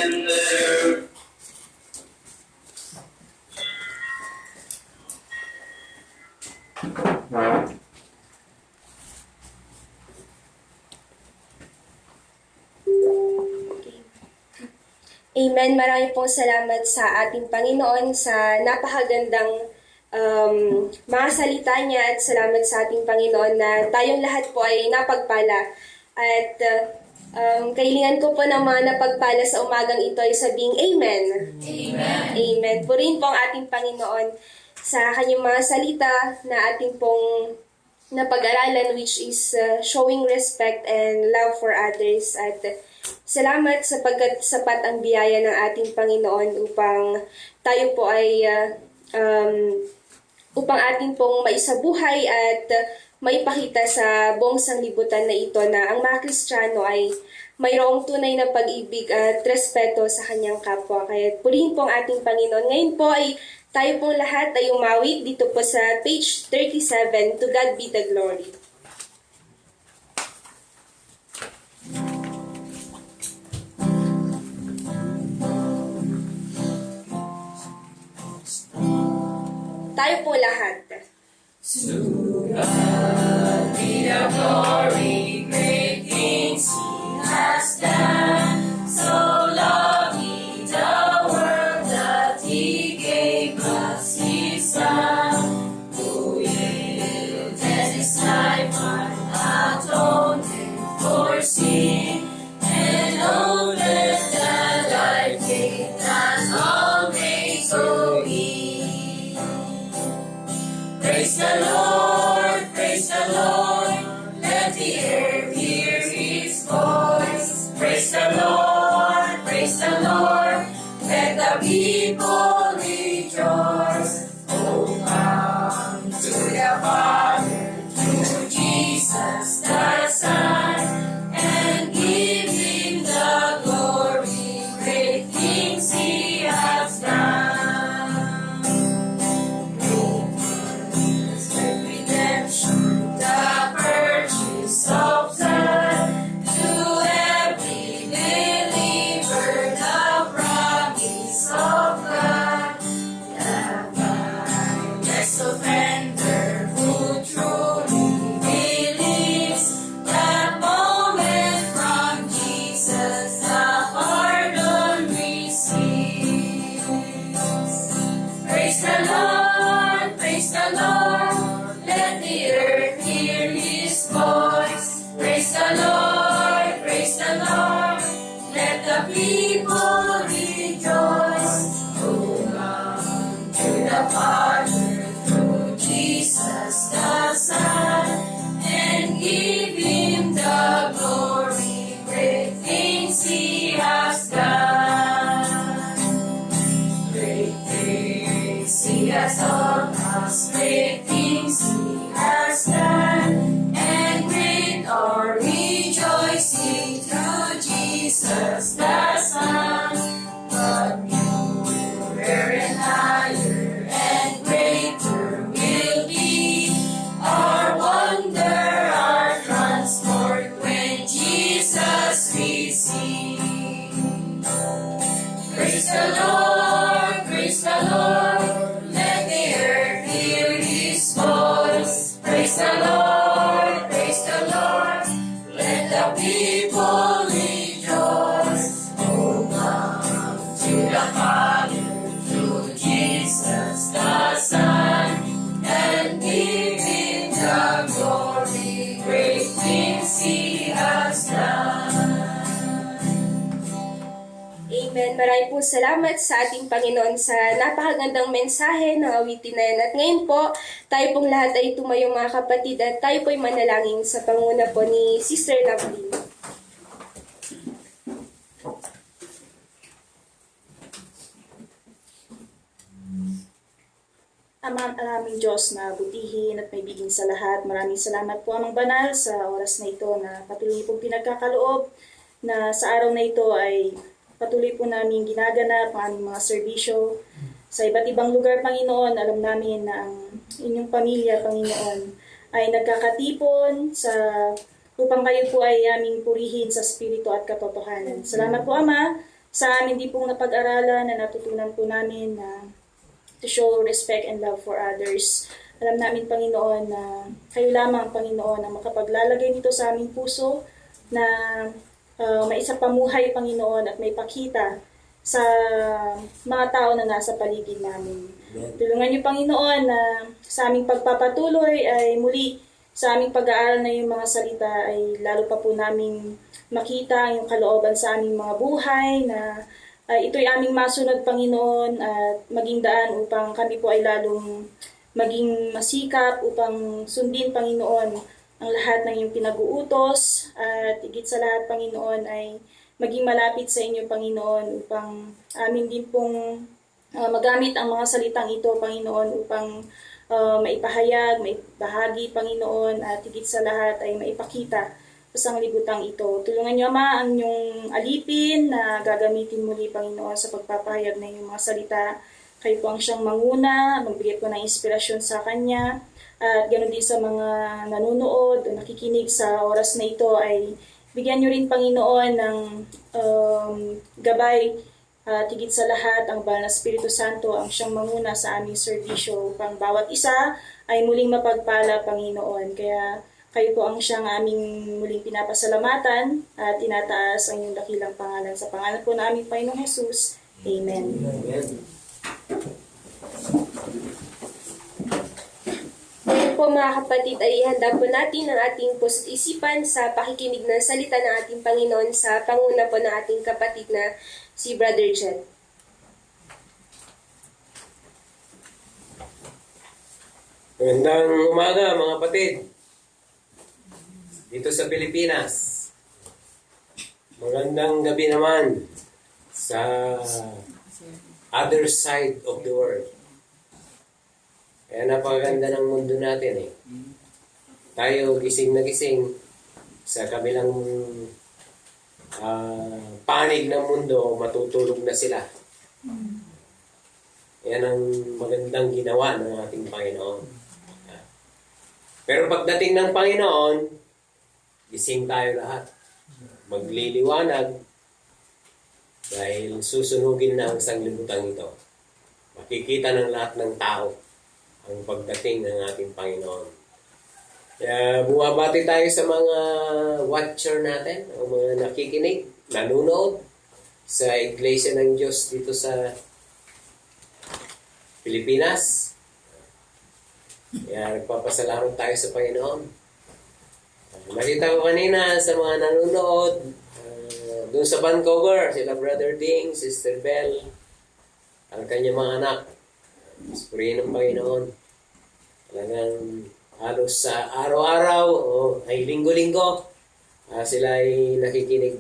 surrender. Amen. Maraming pong salamat sa ating Panginoon sa napakagandang mga salita niya, at salamat sa ating Panginoon na tayong lahat po ay napagpala. At kailangan ko po ng mga napagpala sa umagang ito ay sabing Amen. Amen. Amen. Purihin po ang ating Panginoon sa kanyang mga salita na ating pong napag-aralan, which is showing respect and love for others. At salamat sapagkat sapat ang biyaya ng ating Panginoon upang tayo po ay upang ating pong maisabuhay at maipakita sa buong sanglibutan na ito na ang mga Kristiyano ay mayroong tunay na pag-ibig at respeto sa kanyang kapwa. Kaya purihin po ang ating Panginoon. Ngayon po ay tayo pong lahat ay umawit dito po sa page 37, To God Be the Glory. Tayo po lahat. To God be the glory, great things He has done. So loved He the world that He gave us His Son, who yielded His life an atonement for sin, and opened the life gate that all may so be. Praise the Lord, let the earth hear His voice. Praise the Lord, let the people rejoice. Oh, come to the Father, through Jesus the Son, and give Him the glory, great things He has done. Redemption, the purchase of blood, to every believer, the promise of God. The vilest offender who truly believes, that moment from Jesus the pardon receives. Praise the Lord, let the earth hear His voice. Praise the Lord, let the people rejoice. Oh, come to the Father through Jesus the Son, and give Him the glory, great things He has done. Great things He has done, great things He has done, and great are rejoicing through Jesus the Son. But nearer and higher and greater will be our wonder, our transport when Jesus we see. Praise the Lord, let the earth hear His voice. Praise the Lord, let the people rejoice. Oh, come to the Father through Jesus the Son, and give Him the glory, great things He has done. Amen. Maraming po salamat sa ating Panginoon sa napakagandang mensahe ng awitin na yan. At ngayon po, tayo pong lahat ay tumayo mga kapatid, at tayo po ay manalangin sa panguna po ni Sister Loveline. Aming Diyos na butihin at may bigin sa lahat, maraming salamat po Amang Banal sa oras na ito na patuloy pong pinagkakaloob na sa araw na ito ay patuloy po namin ginaganap ang aming mga serbisyo sa iba't ibang lugar, Panginoon. Alam namin na ang inyong pamilya, Panginoon, ay nagkakatipon upang kayo po ay aming purihin sa spirito at katotohanan. Salamat po, Ama, sa amin din pong napag-aralan na natutunan po namin na to show respect and love for others. Alam namin, Panginoon, na kayo lamang, Panginoon, ang makapaglalagay nito sa aming puso na maisapamuhay, Panginoon, at may pakita sa mga tao na nasa paligid namin. Tulungan niyo, Panginoon, na sa aming pagpapatuloy ay muli sa aming pag-aaral na yung mga salita ay lalo pa po naming makita yung kalooban sa aming mga buhay na ito'y aming masunod, Panginoon, at maging daan upang kami po ay lalong maging masikap upang sundin, Panginoon, ang lahat ng iyong pinag-uutos at higit sa lahat, Panginoon, ay maging malapit sa inyo, Panginoon, upang amin din pong magamit ang mga salitang ito, Panginoon, upang maipahayag, maibahagi, Panginoon, at higit sa lahat ay maipakita sa sanglibutang ito. Tulungan niyo, Ama, ang inyong alipin na gagamitin muli, Panginoon, sa pagpapahayag ng iyong mga salita. Kayo po ang siyang manguna, magbigay po ng inspirasyon sa kanya, at ganoon din sa mga nanonood o nakikinig sa oras na ito ay bigyan niyo rin, Panginoon, ng gabay at higit sa lahat ang Banal na Espiritu Santo ang siyang manguna sa aming serbisyo upang bawat isa ay muling mapagpala, Panginoon. Kaya kayo po ang siyang aming muling pinapasalamatan at tinataas ang inyong dakilang pangalan. Sa pangalan po na aming Panginoong Jesus. Amen. Amen. Ngayon po mga kapatid ay ihanda po natin ang ating puso't isipan sa pakikinig ng salita ng ating Panginoon sa panguna po ng ating kapatid na si Brother Jet. Magandang umaga mga kapatid. Dito sa Pilipinas. Magandang gabi naman sa other side of the world. Kaya napakaganda ng mundo natin eh. Tayo gising na gising sa kabilang panig ng mundo, matutulog na sila. Yan ang magandang ginawa ng ating Panginoon. Pero pagdating ng Panginoon, gising tayo lahat. Magliliwanag dahil susunugin na ang sanglibutang ito. Makikita ng lahat ng tao ang pagdating ng ating Panginoon. Kaya bumabati tayo sa mga watcher natin, o mga nakikinig, nanonood sa Iglesia ng Diyos dito sa Pilipinas. Kaya nagpapasalamat tayo sa Panginoon. Nakita ko kanina sa mga nanonood, doon sa Vancouver, sila Brother Ding, Sister Bell, ang kanyang mga anak. Purihin ng Panginoon. Talagang halos sa araw-araw o ay linggo-linggo, sila ay nakikinig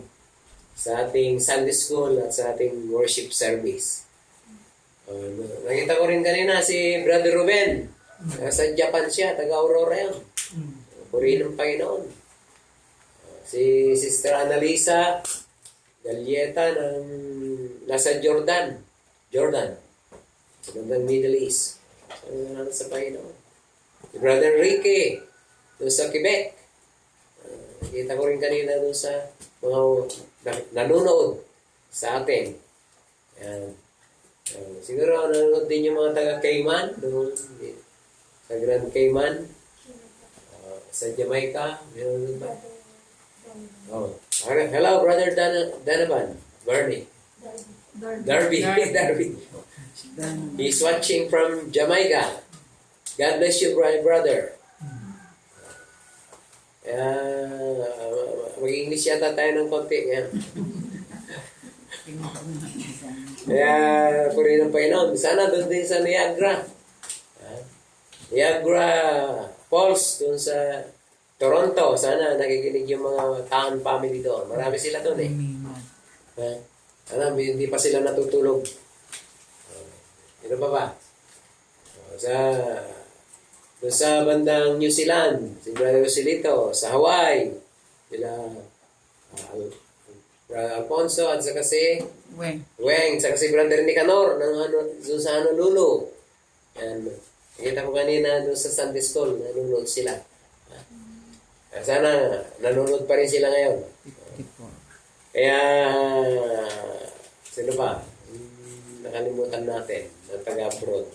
sa ating Sunday School at sa ating worship service. Nakita ko rin kanina si Brother Ruben. Sa Japan siya, taga-Aurora yan. Purihin ng Panginoon. Si Sister Annalisa Galieta ng nasa Jordan. Sa bandang Middle East. Sa Panginoon. Si Brother Ricky doon sa Quebec. Kita ko rin kanina doon sa mga nanonood sa atin. Yan. Siguro nanonood din yung mga taga-Cayman doon sa Grand Cayman. Sa Jamaica. Meron ba? Oh. Hello, Brother Donovan. Bernie. Darby. He's watching from Jamaica. God bless you, brother. Mag-English yata tayo ng konti. Kaya, purihin ng Panginoon. Sana doon din sa Niagara. Niagara Falls, doon sa Toronto. Sana nakikinig yung mga Taan family doon. Marami sila doon eh. Sana hindi pa sila natutulog. Ano pa ba? Doon sa bandang New Zealand, si Brother Joselito, sa Hawaii, sila Alfonso at saka si Weng, saka si Brother Nicanor doon sa Honolulu. Yan. Nakita ko kanina doon sa Sunday School, nanonood sila. Sana nanonood pa rin sila ngayon. Kaya Sino ba? Nakalimutan natin, ng taga-abroad.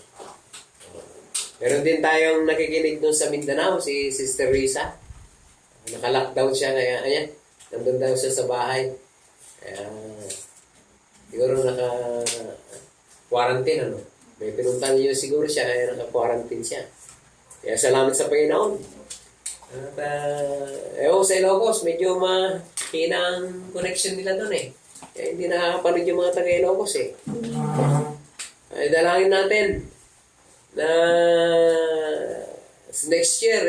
Meron din tayong nakikinig doon sa Mindanao, si Sister Risa. Naka-lockdown siya, kaya ayan, nandun daw siya sa bahay. Kaya, siguro naka-quarantine, ano? May pinuntan niyo siguro siya, kaya naka-quarantine siya. Kaya salamat sa Panginoon. At, sa Ilocos, medyo mahina ang connection nila doon eh. Kaya hindi nakakapanood yung mga taga-Ilocos eh. Ay, dalangin natin na next year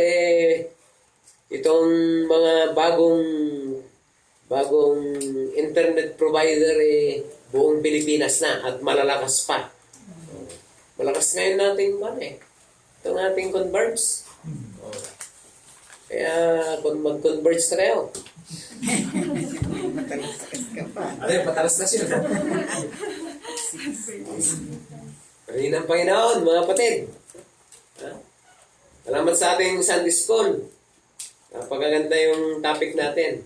itong mga bagong internet provider buong Pilipinas na at malalakas pa. Malakas ngayon natin itong ating Converge. Kaya kung mag-converge na kayo. Ano yung patalas na siya? Rin ang Panginoon, mga kapatid. Salamat sa ating Sunday School. Napakaganda yung topic natin.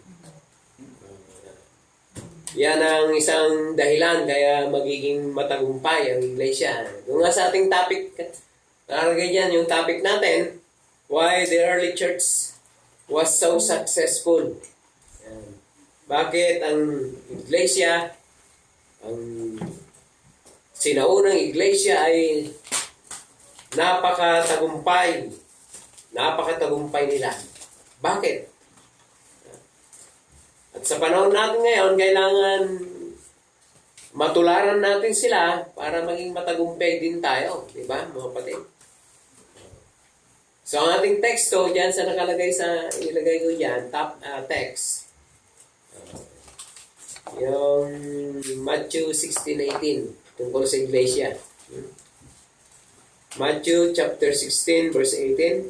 Yan ang isang dahilan kaya magiging matagumpay ang iglesia. Yung nga sa ating topic, nakalagay dyan yung topic natin, why the early church was so successful. Yan. Bakit ang iglesia, ang sinaunang iglesia ay napakatagumpay nila. Bakit? At sa panahon natin ngayon, kailangan matularan natin sila para maging matagumpay din tayo. Diba, mga kapatid? So, ang ating teksto, dyan sa nakalagay ilagay ko dyan, top text. Yung Matthew 16:18, tungkol sa iglesia. Matthew chapter 16, verse 18.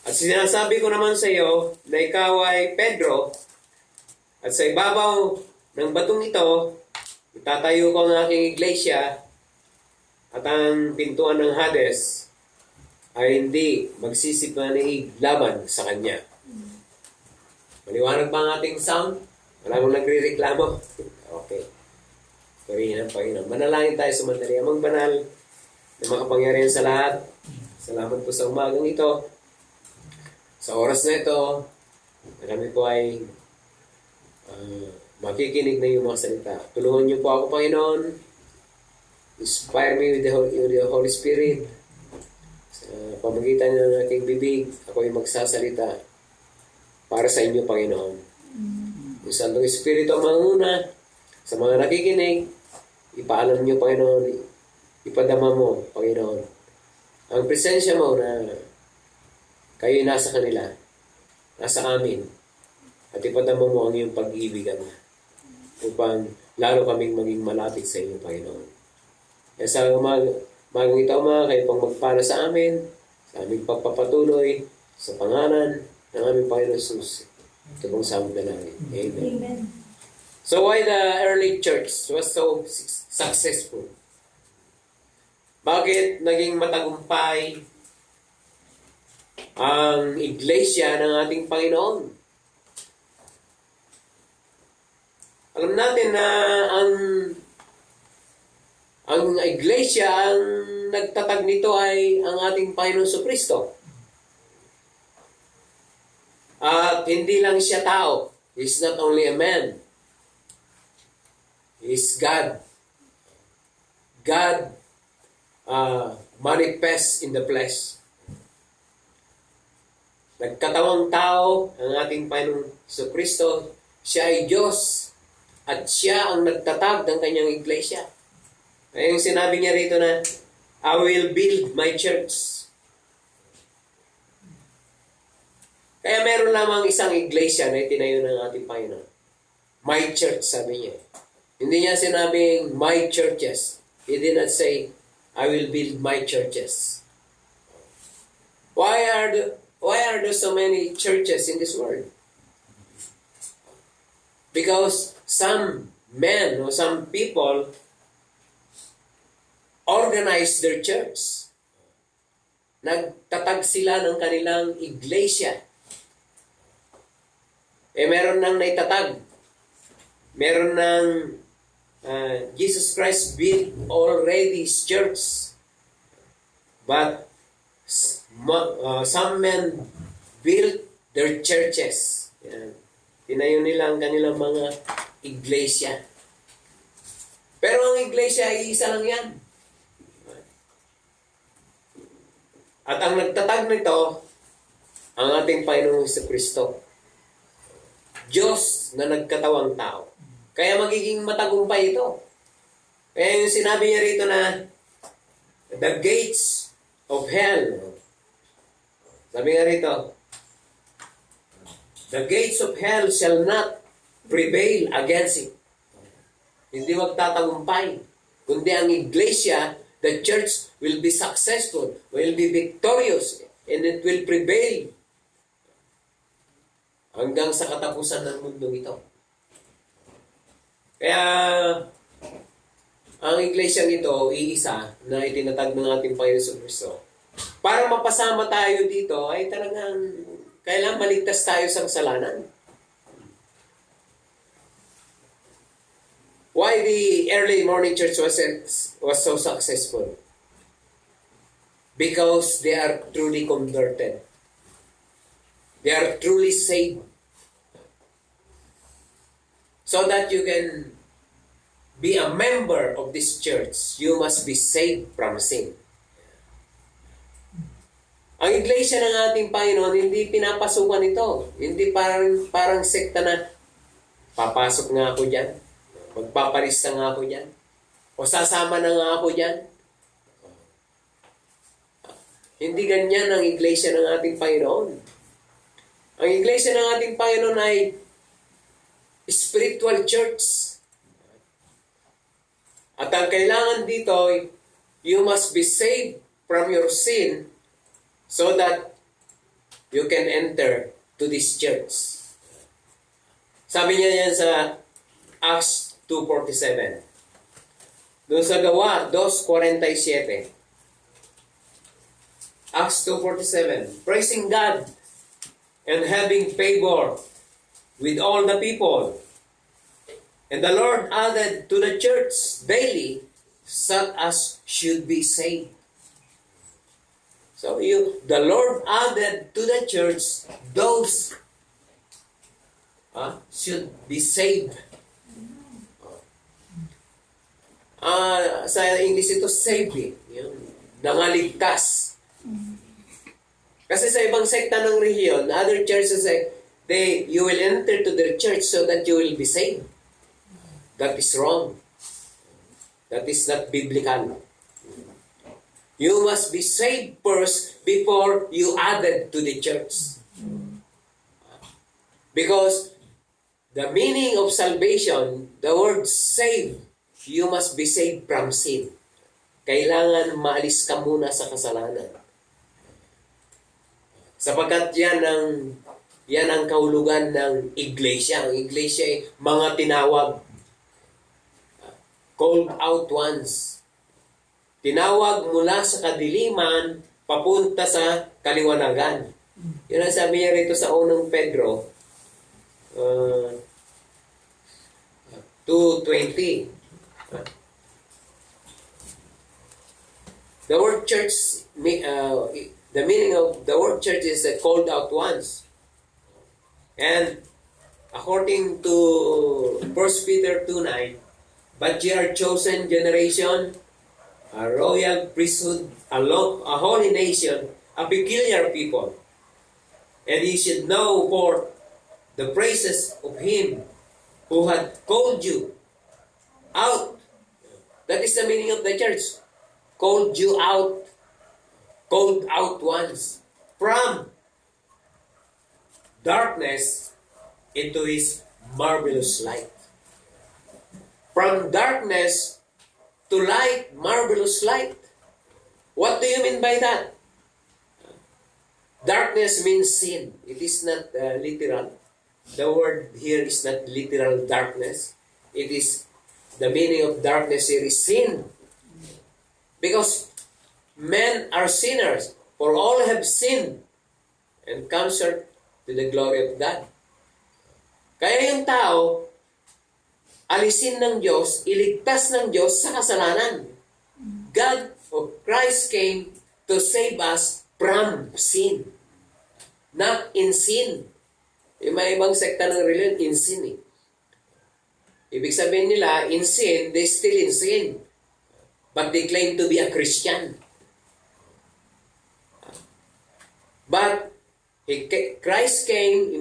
At sinasabi ko naman sa iyo na ikaw ay Pedro, at sa ibabaw ng batong ito, itatayo ko ang aking iglesia, at ang pintuan ng Hades ay hindi magsisipanig laban sa kanya. Maliwanag ba ang ating sound? Wala mong nagre-reklamo? Okay. Panginoon. Manalangin tayo sa mandali. Amang banal na makapangyarihan sa lahat. Salamat po sa umagang ito. Sa oras na ito, na kami po ay makikinig na yung mga salita. Tulungan niyo po ako, Panginoon. Inspire me with the Holy Spirit. Sa pamagitan ng aking bibig, ako ay magsasalita para sa inyo, Panginoon. Yung Santong Espiritu ang manguna sa mga nakikinig, ipaalam niyo, Panginoon, ipadama mo, Panginoon, ang presensya mo na kayo nasa kanila, nasa amin, at ipadama mo ang iyong pag-ibigan upang lalo kaming maging malapit sa iyo, Panginoon. Kaya sa umagang ito, kayo pang magpala sa amin, sa aming pagpapatuloy, sa pangalan ng aming Panginoon Jesus. Ito pong samad na namin. Amen. So why the early church was so successful? Bakit naging matagumpay ang iglesia ng ating Panginoon? Alam natin na ang iglesia, ang nagtatag nito ay ang ating Panginoon Jesucristo. At hindi lang siya tao. He's not only a man. He's God. God manifest in the flesh. Nagkatawang tao ang ating Panginoon Jesucristo. Siya ay Diyos. At siya ang nagtatag ng kanyang iglesia. Kaya yung sinabi niya rito na, I will build my church. Kaya meron lamang isang iglesia na itinayo ng ating Panginoon. My church, sabi niya. Hindi niya sinabing my churches. He did not say, I will build my churches. Why are there so many churches in this world? Because some men or some people organize their church. Nagtatag sila ng kanilang iglesia. Meron nang naitatag. Meron nang Jesus Christ built already His church. But some men built their churches. Yan. Tinayo nila ang kanilang mga iglesia. Pero ang iglesia ay isa lang yan. At ang nagtatag nito, ang ating Panginoong Jesucristo. Diyos na nagkatawang tao. Kaya magiging matagumpay ito. Kaya yung sinabi niya rito na the gates of hell. Sabi nga rito, the gates of hell shall not prevail against it. Hindi magtatagumpay. Kundi ang iglesia, the church will be successful, will be victorious, and it will prevail hanggang sa katapusan ng mundong ito. Kaya, ang iglesia ito, iisa na itinatag ng ating Panginoon Kristo. Para mapasama tayo dito, ay talagang kailangan maligtas tayo sa kasalanan. Why the early morning church was so successful? Because they are truly converted. They are truly saved. So that you can be a member of this church, you must be saved from sin. Ang iglesia ng ating Panginoon, hindi pinapasukan ito. Hindi parang sekta na papasok nga ako dyan. Magpaparista nga ako dyan. O sasama na nga ako dyan. Hindi ganyan ang iglesia ng ating Panginoon. Ang iglesia ng ating Panginoon ay spiritual church. At ang kailangan dito, you must be saved from your sin so that you can enter to this church. Sabi niya yan sa Acts 2:47. Doon sa Gawa 2:47. Acts 2:47. Praising God and having favor with all the people. And the Lord added to the church daily such as should be saved. So the Lord added to the church those should be saved. Sa English ito, saved. Nangaligtas. Kasi sa ibang sekta ng relihiyon, other churches say, you will enter to their church so that you will be saved. That is wrong. That is not biblical. You must be saved first before you added to the church. Because the meaning of salvation, the word saved, you must be saved from sin. Kailangan maalis ka muna sa kasalanan. Sapagkat yan ang kahulugan ng iglesia. Ang iglesia ay mga tinawag. Called out ones. Tinawag mula sa kadiliman papunta sa kaliwanagan. Yun ang sabi niya rito sa unang Pedro 2:20. The word church, the meaning of the word church is called out ones. And according to 1 Peter 2:9, but ye are chosen generation, a royal priesthood, a holy nation, a peculiar people. And ye should know for the praises of him who had called you out. That is the meaning of the church. Called you out. Called out ones. From darkness into his marvelous light. From darkness to light, marvelous light. What do you mean by that? Darkness means sin. It is not literal. The word here is not literal darkness. It is, the meaning of darkness here is sin. Because men are sinners, for all have sinned and come short to the glory of God. Kaya yung tao, alisin ng Diyos, iligtas ng Diyos sa kasalanan. God or Christ came to save us from sin. Not in sin. Yung may ibang sekta ng religion, in sin eh. Ibig sabihin nila, in sin, they still in sin. But they claim to be a Christian. But Christ came,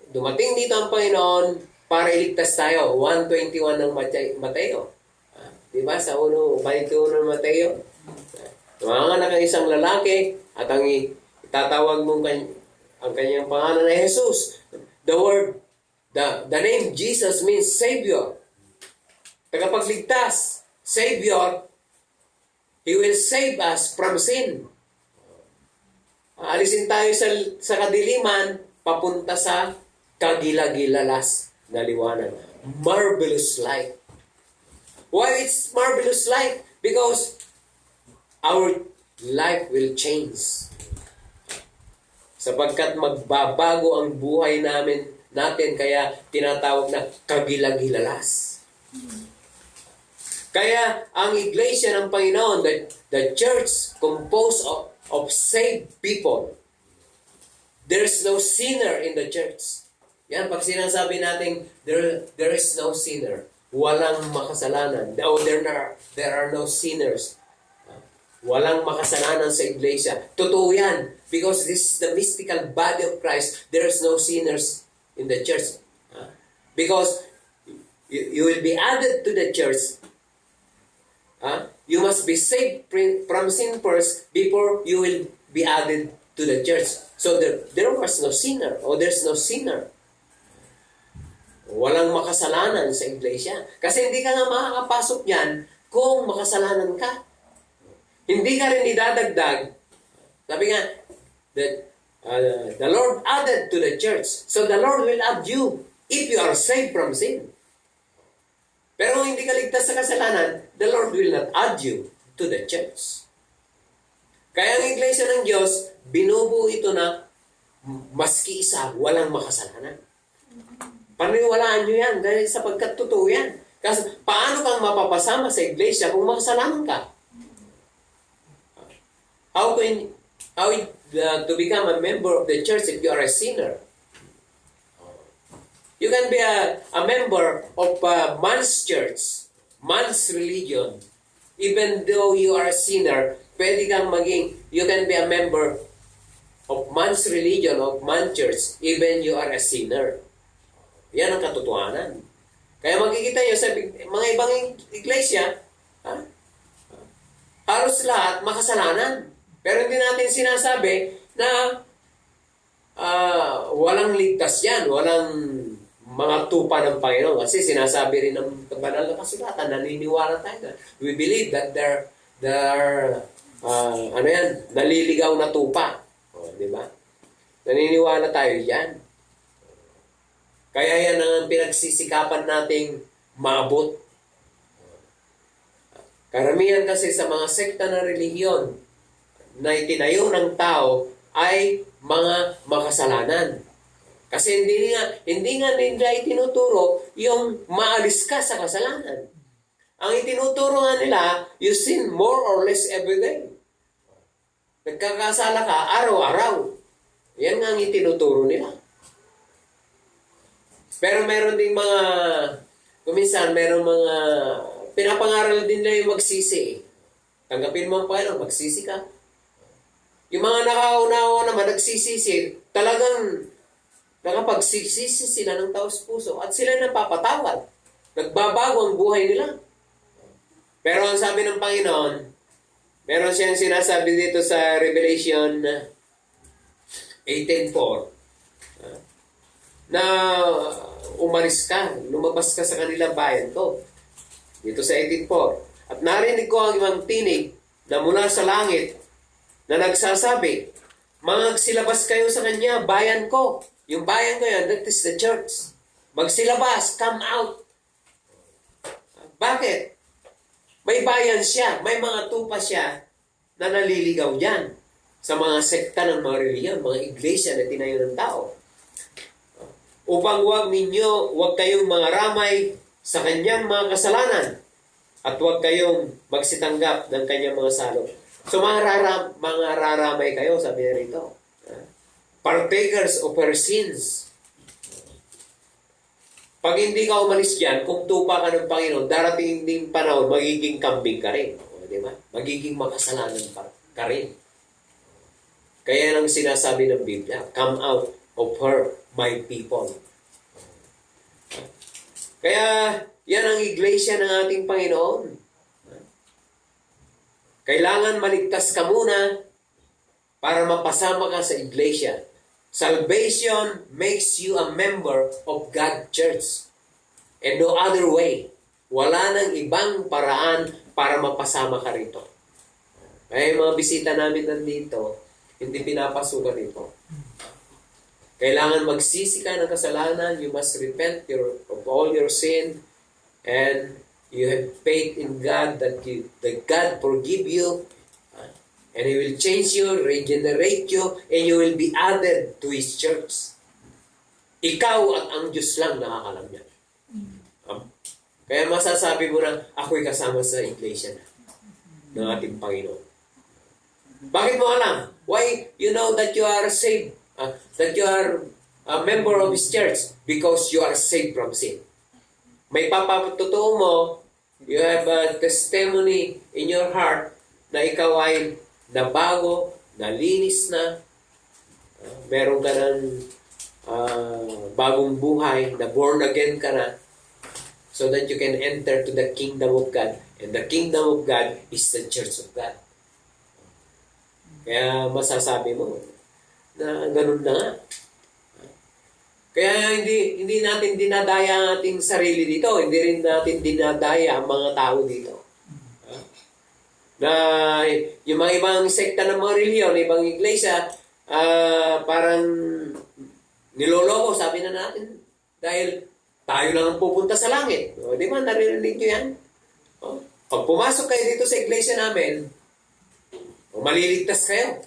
dumating dito ang Panginoon para iligtas tayo. 1:21 ng Mateo. Diba? Sa 1:21 ng Mateo. Tumanganak ang isang lalaki at ang itatawag mong ang kanyang pangalan ay Jesus. The name Jesus means Savior. Tagapagligtas. Savior. He will save us from sin. Alisin tayo sa kadiliman, papunta sa kagilagilalas na liwanag. Marvelous light. Why it's marvelous light? Because our life will change. Sapagkat magbabago ang buhay natin, kaya tinatawag na kagilagilalas. Kaya ang iglesia ng Panginoon, the church composed of saved people. There's no sinner in the church. Yan, pag sinasabi natin, there is no sinner. Walang makasalanan. There are no sinners. Walang makasalanan sa iglesia. Totoo yan. Because this is the mystical body of Christ. There is no sinners in the church. Because you will be added to the church. You must be saved from sin first before you will be added to the church. So there was no sinner, or there's no sinner. Walang makasalanan sa iglesia. Kasi hindi ka nga makakapasok yan kung makasalanan ka. Hindi ka rin idadagdag. Sabi nga, the Lord added to the church. So the Lord will add you if you are saved from sin. Pero kung hindi ka ligtas sa kasalanan, the Lord will not add you to the church. Kaya ang iglesia ng Diyos, binubuo ito na maski isa, walang makasalanan. Paniwalaan nyo yan dahil sapagkat totoo yan. Kasi paano kang mapapasama sa iglesia kung makasalanan ka? How to become a member of the church if you are a sinner? You can be a member of a man's church, man's religion. Even though you are a sinner, pwede kang you can be a member of man's religion, of man's church, even you are a sinner. Yan ang katotohanan. Kaya makikita nyo sa mga ibang iglesia, halos lahat makasalanan. Pero hindi natin sinasabi na walang ligtas yan, walang mga tupa ng Panginoon. Kasi sinasabi rin ng banal na kasulatan, naniniwala tayo na we believe that there are naliligaw na tupa. Di ba? Naniniwala tayo yan. Kaya yan ang pinagsisikapan nating maabot. Karamihan kasi sa mga sekta na relihiyon na itinayo ng tao ay mga makasalanan. Kasi hindi nga nila itinuturo yung maalis ka sa kasalanan. Ang itinuturo nga nila, you sin more or less every day. Nagkakasala ka araw-araw. Yan nga ang itinuturo nila. Pero meron ding kuminsan meron mga pinapangaral din nila yung magsisi. Tanggapin mo ang Panginoon, magsisi ka. Yung mga nakaunawa naman, nagsisisi, talagang nakapagsisisi sila ng taos puso at sila napapatawad. Nagbabago ang buhay nila. Pero ang sabi ng Panginoon, meron siyang sinasabi dito sa Revelation 18:4 na umalis ka, lumabas ka sa kanilang bayan ko. Dito sa 18:4. At narinig ko ang ibang tinig na mula sa langit na nagsasabi, magsilabas kayo sa kanya, bayan ko. Yung bayan ko yan, that is the church. Magsilabas, come out. Bakit? May bayan siya, may mga tupa siya na naliligaw dyan sa mga sekta ng mga reliyon, mga iglesia na tinayo ng tao. Upang huwag kayong mga ramay sa kanyang mga kasalanan at huwag kayong magsitanggap ng kanyang mga salot. So mga raramay kayo, sabi niya rito. Partakers of her sins. Pag hindi ka umalis dyan, kung tupa ka ng Panginoon, darating din panahon, magiging kambing ka rin. O, di ba? Magiging makasalanan ka rin. Kaya nang sinasabi ng Biblia, come out of her, my people. Kaya, yan ang iglesia ng ating Panginoon. Kailangan maligtas ka muna para mapasama ka sa iglesia. Salvation makes you a member of God's church. And no other way. Wala nang ibang paraan para mapasama ka rito. Kaya yung mga bisita namin nandito, hindi pinapasukan ito. Kailangan magsisi ka ng kasalanan. You must repent of all your sin. And you have faith in God that God forgive you. And He will change you, regenerate you, and you will be added to His church. Ikaw at ang Diyos lang nakakalam niya. Kaya masasabi mo na, ako'y kasama sa iglesia na ng ating Panginoon. Bakit mo alam? Why you know that you are saved? That you are a member of His church? Because you are saved from sin. May papatotoo mo, you have a testimony in your heart na ikaw ay nabago, nalinis na, meron ka ng bagong buhay, na born again ka na, so that you can enter to the kingdom of God. And the kingdom of God is the church of God. Kaya masasabi mo na ganun na nga. Kaya hindi natin dinadaya ang ating sarili dito. Hindi rin natin dinadaya ang mga tao dito. Na yung mga ibang sekta ng mga reliyon, ibang iglesia, parang niloloko, sabi na natin. Dahil tayo lang ang pupunta sa langit. O, di ba? Narinig nyo yan? O, pag pumasok kayo dito sa iglesia namin, maliligtas kayo.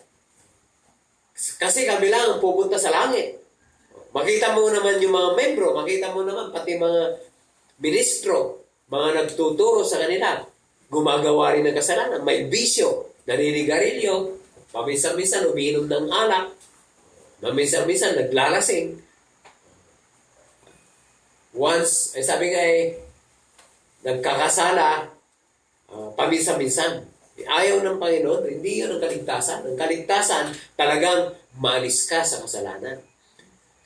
Kasi kami lang ang pupunta sa langit. Makita mo naman yung mga membro, makita mo naman pati mga ministro, mga nagtuturo sa kanila. Gumagawa rin ng kasalanan, may bisyo, naninigarilyo, paminsan-minsan umiinom ng alak, paminsan-minsan naglalasing. Once, sabi nga nagkakasala, paminsan-minsan. Ayaw ng Panginoon, hindi yun ang kaligtasan. Ang kaligtasan, talagang maalis ka sa kasalanan.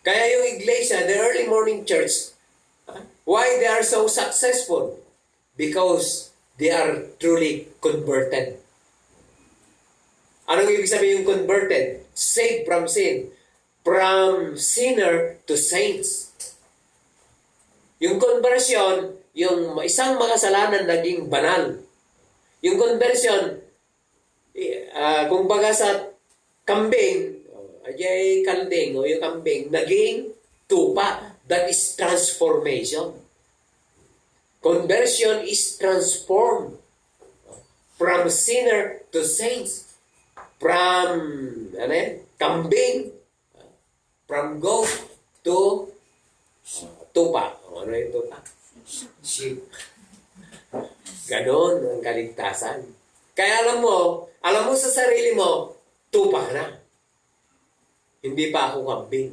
Kaya yung iglesia, the early morning church, why they are so successful? Because they are truly converted. Anong ibig sabihin yung converted? Saved from sin. From sinner to saints. Yung conversion, yung isang makasalanan naging banal. Yung conversion, kung baga sa kambing, ajay kalding, o yung kambing, naging tupa. That is transformation. Conversion is transformed from sinner to saints. From kambing, from goat to tupa. Ano yung tupa? Sheep. Ganon ang kaligtasan. Kaya alam mo sa sarili mo, tupa ka na. Hindi pa ako kambing.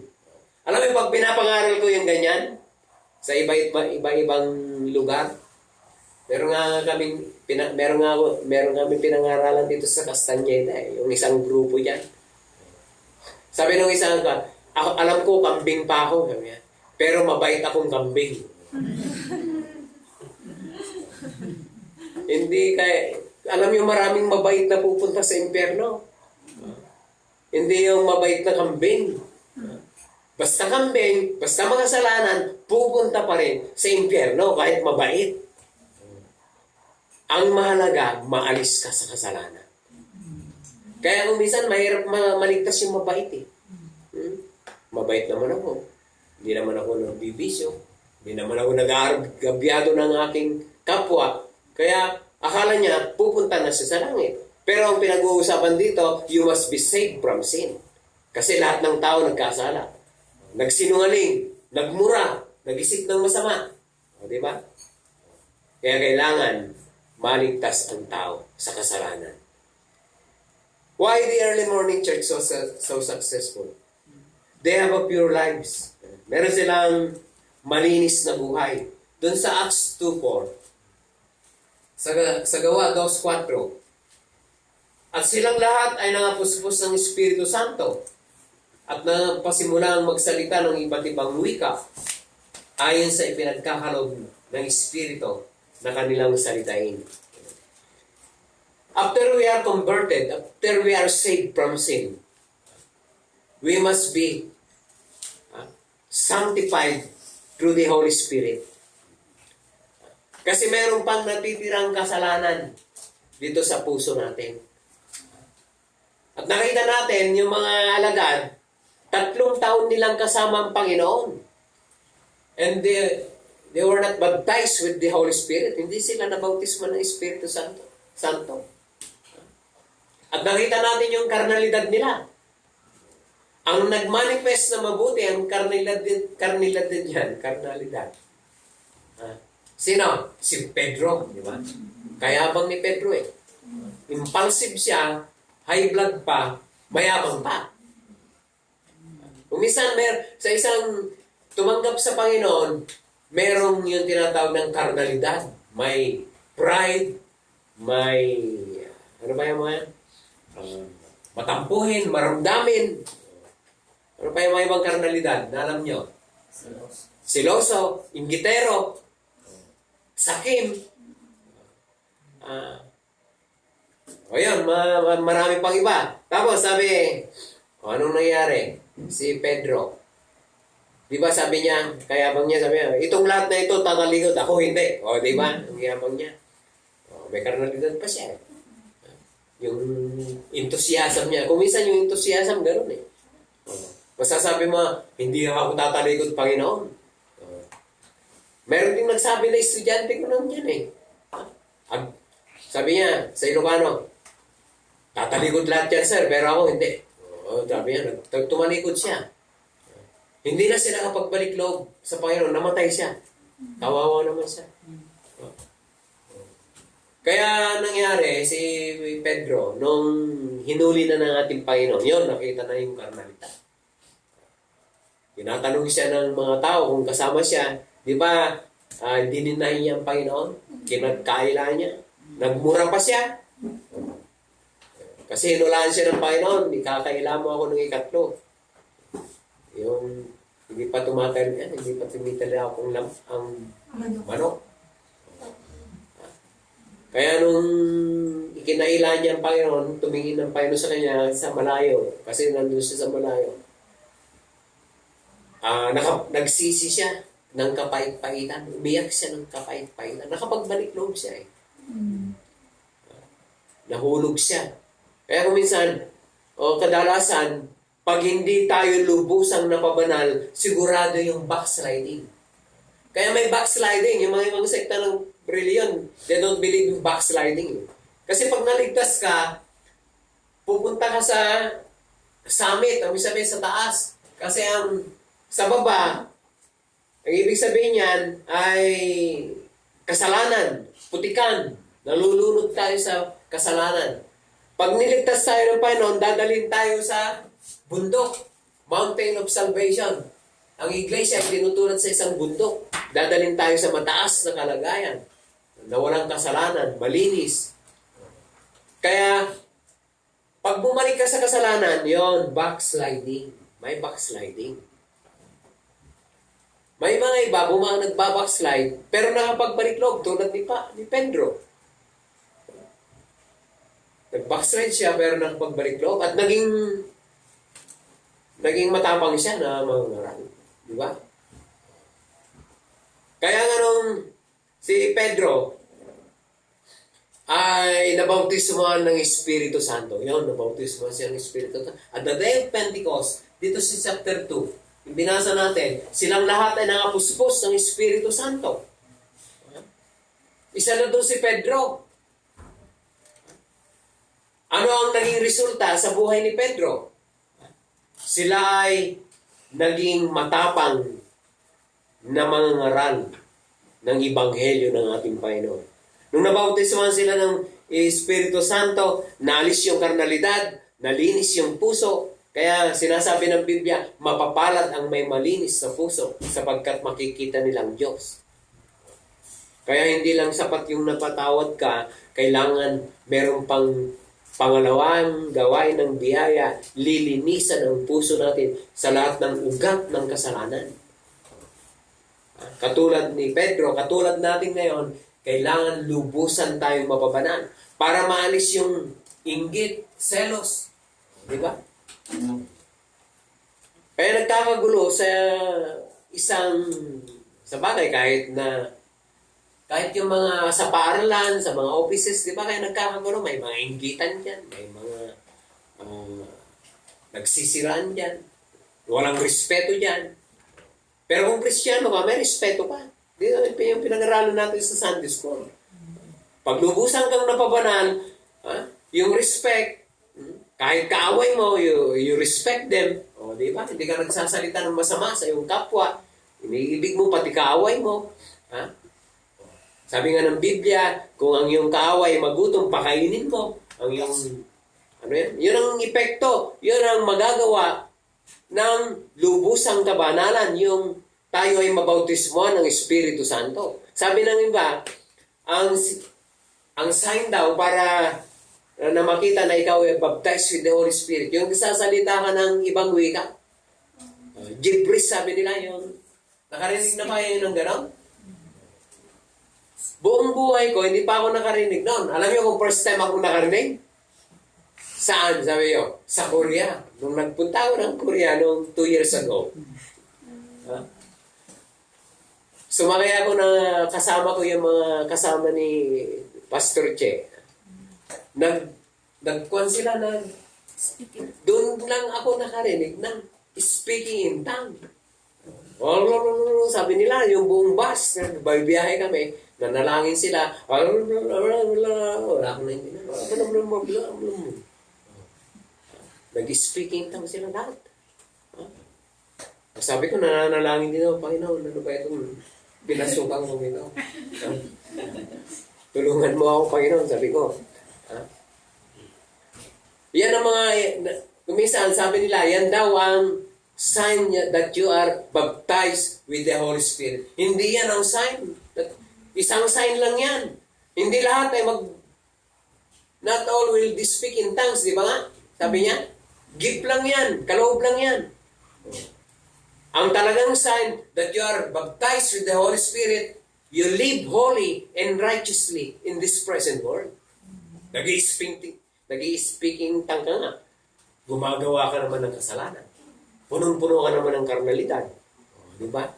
Alam mo, pag pinapangaral ko yung ganyan, sa iba-ibang lugar, meron kami pinangaralan dito sa Castañeda, yung isang grupo dyan. Sabi nung isang alam ko, kambing pa ako. Pero mabait akong kambing. Hindi alam yung maraming mabait na pupunta sa impyerno. Hindi yung mabait na kambing. Basta kambing, basta makasalanan, pupunta pa rin sa impyerno kahit mabait. Ang mahalaga, maalis ka sa kasalanan. Kaya kung minsan, mahirap maligtas yung mabait eh. Mabait naman ako. Hindi naman ako nagbibisyo. Hindi naman ako nag-aargabyado ng aking kapwa. Kaya akala niya, pupunta na siya sa langit. Pero ang pinag-uusapan dito, you must be saved from sin. Kasi lahat ng tao nagkasala. Nagsinungaling, nagmura, nag-isip ng masama. O, di ba? Kaya kailangan maligtas ang tao sa kasalanan. Why the early morning church so successful? They have a pure lives. Meron silang malinis na buhay. Doon sa Acts 2:4, sa Gawa 2:4, at silang lahat ay nangapuspos ng Espiritu Santo at napasimulang magsalita ng iba't ibang wika ayon sa ipinagkakalob ng Espiritu na kanilang salitain. After we are converted, after we are saved from sin, we must be sanctified through the Holy Spirit. Kasi mayroon pang natitirang kasalanan dito sa puso natin. At nakita natin yung mga alagad, 3 taon nilang kasama ang Panginoon. And they were not baptized with the Holy Spirit. Hindi sila nabautismo ng Espiritu Santo. At nakita natin yung karnalidad nila. Ang nagmanifest na mabuti, ang karnalidad yan, karnalidad. Sino? Si Pedro, di ba? Kayabang ni Pedro eh. Impulsive siya, high blood pa, mayabang pa. Kung minsan, sa isang tumanggap sa Panginoon, merong yung tinatawag ng karnalidad. May pride, may, ano ba yung mga matampuhin, maramdamin. Ano pa yung mga ibang karnalidad na alam nyo? Siloso, inggitero, sakim. O yun, marami pang iba. Tapos sabi, anong nangyari? Si Pedro. Di ba sabi niya, kayabang niya, sabi niya, itong lahat na ito, tatalikod, ako hindi. O, di ba? Ang yabang niya. May karnalidad pa siya. Yung enthusiasm niya. Kung minsan yung enthusiasm, gano'n eh. Masasabi mo, hindi ako tatalikod, Panginoon. Meron din nagsabi na estudyante ko naman yan eh. Sabi niya, sa Ilocano, tatalikod lahat yan, sir, pero ako hindi. Sabi niya, tumalikod siya. Hindi na sila kapagbalik loob sa Panginoon, namatay siya. Kawawa naman siya. Kaya nangyari, si Pedro, nung hinuli na ng ating Panginoon, yun, nakita na yung karnalidad. Tinatanong siya ng mga tao kung kasama siya, di ba, dininay niya ang Panginoon, kinagkaila niya, nagmura pa siya. Kasi hinulaan siya ng Panginoon, ikakaila mo ako ng ikatlo. Yung, hindi pa tumatali yan, hindi pa tumitali akong ang manok. Kaya nung ikinaila niya ang Panginoon, tumingin ng Panginoon sa kanya sa malayo, kasi nandun siya sa malayo. Nagsisi siya ng kapait-paitan. Umiyak siya ng kapait-paitan. Nakapagbalik loob siya eh. Nahulog siya. Kaya kung minsan, kadalasan, pag hindi tayo lubusang napabanal, sigurado yung backsliding. Kaya may backsliding. Yung mga ibang sekta ng reliyon, they don't believe in backsliding. Kasi pag naligtas ka, pupunta ka sa summit, ang ibig sabihin sa taas. Kasi sa baba, ang ibig sabihin niyan ay kasalanan, putikan. Nalulunod tayo sa kasalanan. Pag niligtas tayo ng Panginoon, dadalhin tayo sa bundok, Mountain of Salvation. Ang iglesia ay tinutulad sa isang bundok. Dadalhin tayo sa mataas na kalagayan, na walang kasalanan, malinis. Kaya, pag bumalik ka sa kasalanan, yon backsliding. May backsliding. May mga iba, nagbabackslide, pero nakapagbalik loob, tulad ni Pedro. Nag-backslide siya, pero nakapagbalik loob, at naging matapang siya na mangaral. Di ba? Kaya nga nung si Pedro ay nabautismohan ng Espiritu Santo. Yun, nabautismohan siya ng Espiritu Santo. At the day of Pentecost, dito sa chapter 2, yung binasa natin, silang lahat ay nangapuspos ng Espiritu Santo. Isa na doon si Pedro. Ano ang naging resulta sa buhay ni Pedro? Sila ay naging matapang na mangangaral ng Ebanghelyo ng ating Panginoon. Nung nabautismuhan sila ng Espiritu Santo, naalis yung karnalidad, nalinis yung puso. Kaya sinasabi ng Biblia, mapapalad ang may malinis sa puso sapagkat makikita nilang Diyos. Kaya hindi lang sapat yung napatawad ka, kailangan meron pang pangalawang gawain ng biyaya, lilinisan ang puso natin sa lahat ng ugat ng kasalanan. Katulad ni Pedro, katulad natin ngayon, kailangan lubusan tayong mapabanal para maalis yung inggit, selos. Di ba? Kaya nagkakagulo sa sa bagay kahit yung mga sa paaralan, sa mga offices, di ba? Kaya nagkakagulo, may mga inggitan dyan, may mga nagsisiraan dyan, walang respeto dyan. Pero kung Kristiyano ka, may respeto ka. Di yung pinag-aralan natin sa Sunday School. Pag lubusan kang napabanal, yung respect, kahit kaaway mo, you respect them. O, di ba? Hindi ka nagsasalita ng masama sa iyong kapwa. Iniibig mo pati kaaway mo. Sabi nga ng Biblia, kung ang iyong kaaway magutom, pakainin mo. Ang iyong, yun ang epekto. Yun ang magagawa ng lubusang kabanalan, yung tayo ay mabautismuhan ng Espiritu Santo. Sabi ng iba, ang sign daw para na makita na ikaw ay baptized with the Holy Spirit, yung sasalita ka ng ibang wika. Gibberish, sabi nila, yung nakarinig na ba yun ng gano'n? Buong buhay ko, hindi pa ako nakarinig noon. Alam niyo kung first time ako nakarinig? Saan? Sabi niyo? Sa Korea. Nung nagpunta ako ng Korea nung 2 years ago. Sumakay ako na kasama ko yung mga kasama ni Pastor Che. Nagkuhan sila doon lang ako nakarinig ng speaking in tongue. Sabi nila, yung buong bus, biyahe kami, nanalangin sila. Wala akong naintindihan. Nag-speaking tongue sila lahat. Sabi ko, nananalangin din ako, Panginoon, ano ba itong pinasukan ko ito? Tulungan mo ako, Panginoon, sabi ko. Yan ang mga, kuminsan, sabi nila, yan daw ang sign that you are baptized with the Holy Spirit. Hindi yan ang sign. Isang sign lang yan. Hindi lahat ay not all will speak in tongues, di ba nga? Sabi niya, gift lang yan, kaloob lang yan. Ang talagang sign that you are baptized with the Holy Spirit, you live holy and righteously in this present world. Nag-i-speaking tongue ka nga. Gumagawa ka naman ng kasalanan. Punong-puno ka naman ng karnalidad. Di ba?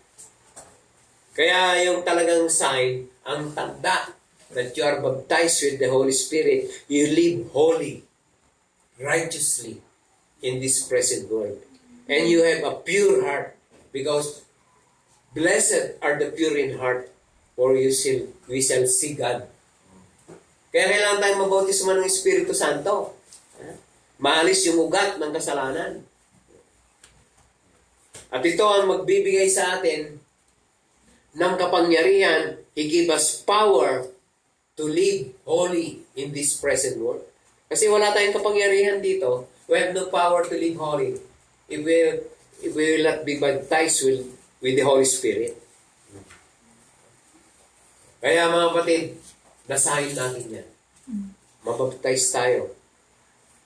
Kaya yung talagang sign, ang tanda that you are baptized with the Holy Spirit, you live holy, righteously in this present world. And you have a pure heart because blessed are the pure in heart for we shall see God. Kaya kailangan tayong mabautismo ng Espiritu Santo. Maalis yung ugat ng kasalanan. At ito ang magbibigay sa atin ng kapangyarihan. He give us power to live holy in this present world. Kasi wala tayong kapangyarihan dito. We have no power to live holy if we will not be baptized with the Holy Spirit. Kaya mga kapatid, nasahin natin yan. Mabaptize tayo.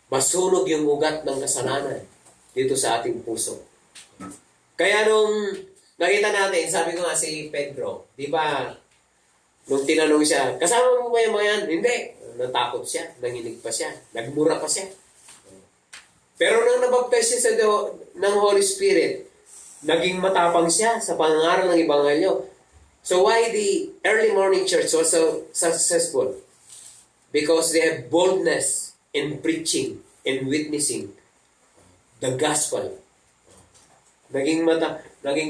Masunog yung ugat ng kasalanan dito sa ating puso. Kaya nung nakita natin, sabi ko nga si Pedro, di ba, nung tinanong siya, kasama mo ba yung mga yan? Hindi. Natakot siya, nanginig pa siya, nagmura pa siya. Pero nang nabaptize siya ng Holy Spirit, naging matapang siya sa pangangaral ng Ebanghelyo. So why the early morning church was so successful? Because they have boldness in preaching and witnessing the gospel. Naging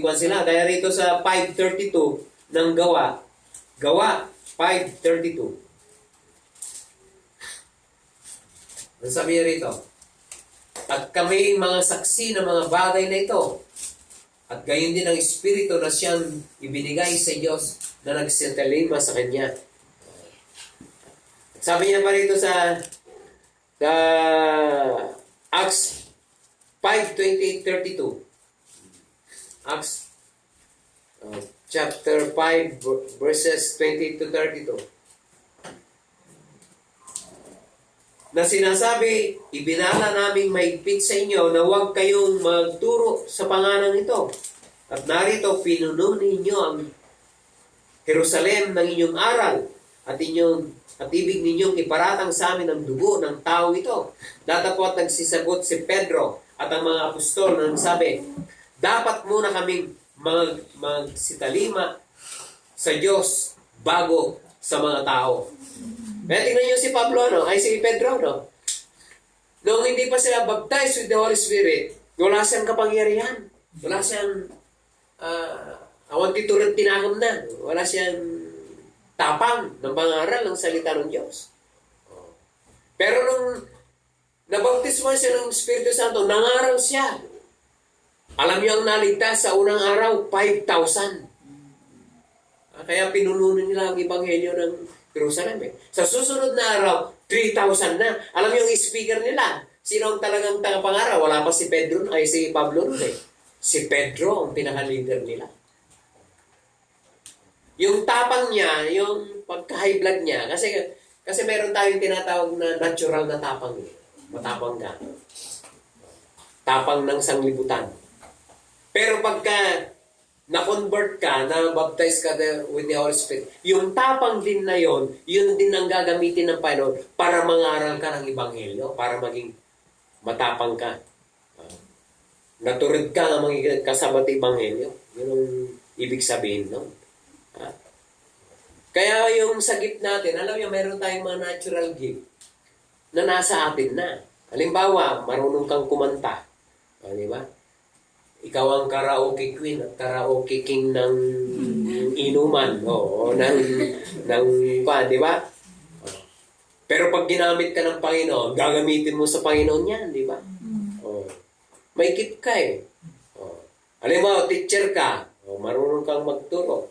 kwan sila. Kaya rito sa 5:32 ng Gawa 5:32. Ano sabi niya rito? At kami mga saksi ng mga bagay na ito. At gayon din ang Espiritu na siyang ibinigay sa Diyos na nagsitalima sa kanya. Sabi niya pa rito sa Acts 5:28-32. Acts chapter 5 verses 20-32. Na sinasabi, ibinala naming mahigpit sa inyo na huwag kayong magturo sa pangalan ito. At narito, pinuno ninyo ang Jerusalem ng inyong aral at ibig ninyong iparatang sa amin ang dugo ng tao ito. Datapot nagsisagot si Pedro at ang mga apostol na nagsabi, dapat muna kaming magsitalima sa Diyos bago sa mga tao. Kaya tingnan niyo si Pablo, si Pedro, Noong hindi pa sila baptized with the Holy Spirit, wala siyang kapangyarihan. Wala siyang, awang titulad tinakam na. Wala siyang tapang ng pangaral ng salita ng Diyos. Pero nung nabautismo siya ng Espiritu Santo, nangaral siya. Alam niyo ang naligtas sa unang araw, 5,000. Kaya pinununan nila ang Ebanghelyo ng Jerusalem. Sa susunod na araw, 3,000 na. Alam niyo yung speaker nila. Sino ang talagang tagapangaraw? Wala pa si Pablo nun eh. Si Pedro ang pinaka-leader nila. Yung tapang niya, yung pagka-high blood niya, kasi meron tayong tinatawag na natural na tapang. Matapang ka. Tapang ng sanglibutan. Pero pagka na-convert ka, na-baptize ka with the Holy Spirit, yung tapang din na yon, yun din ang gagamitin ng Panginoon para mangaral ka ng Ebanghelyo, para maging matapang ka. Naturid ka na maging kasama sa Ebanghelyo. Yun ang ibig sabihin nun. Kaya yung sa gift natin, alam niyo, meron tayong mga natural gift na nasa atin na. Halimbawa, marunong kang kumanta. Di ba? Ikaw ang karaoke queen at karaoke king ng inuman. Di ba? Pero pag ginamit ka ng Panginoon, gagamitin mo sa Panginoon yan, di ba? May gift ka eh. Halimbawa, teacher ka. Marunong kang magturo.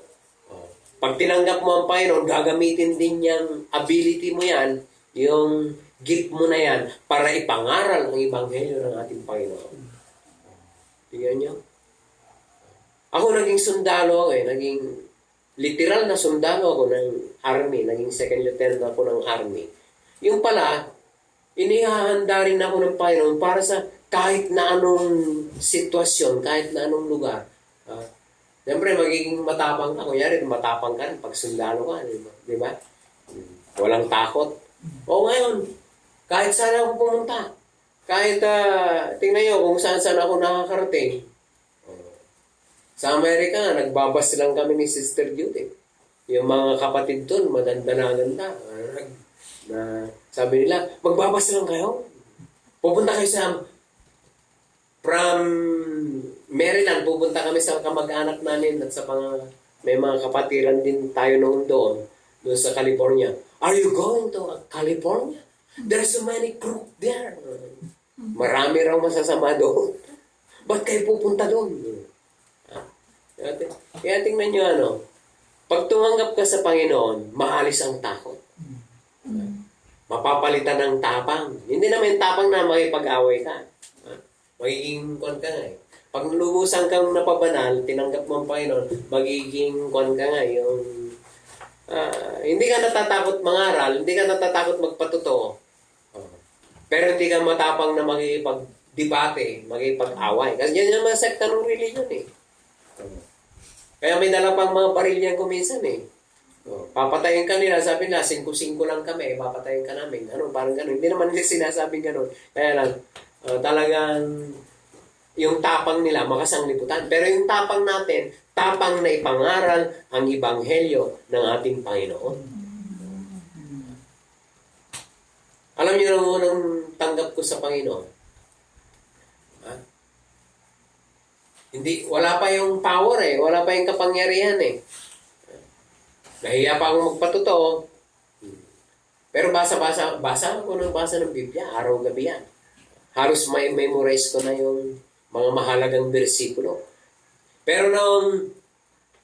Pag tinanggap mo ang Panginoon, gagamitin din yung ability mo yan, yung gift mo na yan, para ipangaral ang Ebanghelyo ng ating Panginoon. Tingnan nyo. Ako naging sundalo naging literal na sundalo ako ng army, naging second lieutenant ako ng army. Yung pala, inihahanda rin ako ng Panginoon para sa kahit na anong sitwasyon, kahit na anong lugar. Siyempre, magiging matapang ka. Kunyari, matapang ka pag sundalo ka. Di ba? Walang takot. O ngayon, kahit saan ako pumunta, kahit, tingnan nyo kung saan ako nakakarating. Sa Amerika, nagbabas lang kami ni Sister Judy. Yung mga kapatid doon, maganda. Sabi nila, magbabas lang kayo. Pupunta kayo from Maryland, pupunta kami sa kamag-anak namin at may mga kapatiran din tayo noon doon sa California. Are you going to California? There's so many crook there. Marami raw masasama doon. Ba't kayo pupunta doon? Kaya tingnan nyo pag tumanggap ka sa Panginoon, maalis ang takot. Mapapalitan ng tapang. Hindi naman yung tapang na makipag-away ka. Magiging ka nga eh. Pag lubusan kang napabanal, tinanggap mo ang Panginoon, magiging ka nga yung hindi ka natatakot mangaral, hindi ka natatakot magpatotoo. Pero hindi ka matapang na magipag-debate, magipag-away. Kasi yan yung mga sekta ng religion eh. Kaya may dala pang mga barilyan kuminsan eh. Papatayin ka nila, sabi nila, 5-5 lang kami, papatayin ka namin. Parang gano'n. Hindi naman nila sinasabing gano'n. Kaya lang, talagang yung tapang nila makasanglibutan. Pero yung tapang natin, tapang na ipangaral ang Ebanghelyo ng ating Panginoon. Alam niyo na unang tanggap ko sa Panginoon. Wala pa yung power eh. Wala pa yung kapangyarihan eh. Nahiya pa akong magpatotoo. Pero basa ako ng Biblia. Araw-gabi yan. Halos may memorize ko na yung mga mahalagang bersikulo. Pero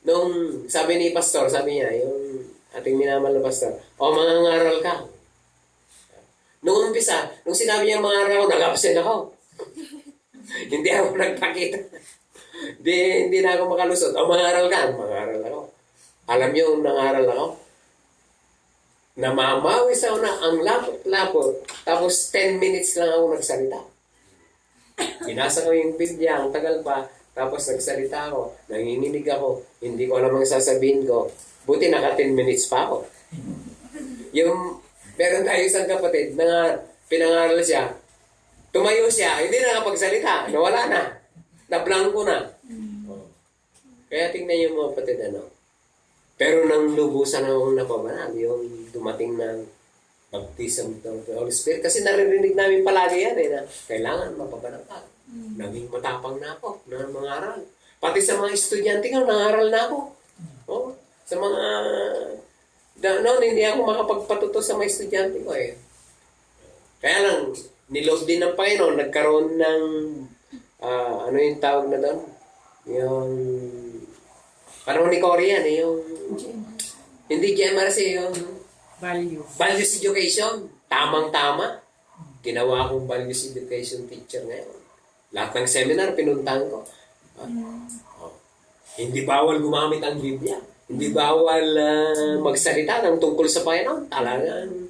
nung sabi ni pastor, sabi niya, yung ating minamahal na pastor, mangangaral ka. Nung umpisa, nung sinabi niya mangaral ako, nag-absent ako. Hindi ako nagpakita. Hindi na ako makalusot. Mangaral ka, mangaral ako. Alam niyo, nangaral ako. Namamawis ako na ang lapot-lapot. Tapos 10 minutes lang ako nagsalita. Binasa ko yung Biblia, ang tagal pa. Tapos nagsalita ako, nanginginig ako. Hindi ko alam ang sasabihin ko. Buti naka 10 minutes pa ako. Yung, meron tayo isang kapatid na pinangaral siya. Tumayo siya, hindi na nakapagsalita. Nawala na. Nablangko na. Kaya tingnan niyo mga kapatid, Pero nang lubusan akong napabanal, yung dumating ng baptism ng Holy Spirit. Kasi naririnig namin palagi yan na kailangan mapabanal ka. Naging matapang na ako na mangaral. Pati sa mga estudyante ko, nangaral na ako. Sa mga... hindi ako makapagpatuto sa mga estudyante ko eh. Kaya lang, nilog din ng Panginoon, nagkaroon ng... ano yung tawag na doon? Yung... Parang ni Korean eh, yung... Hindi GMRC, yung... Values Education. Tamang-tama. Ginawa akong Values Education teacher ngayon. Lahat ng seminar, pinuntahan ko. Hindi bawal gumamit ang Biblia. Hindi bawal magsalita ng tungkol sa Panginoon. Talagang...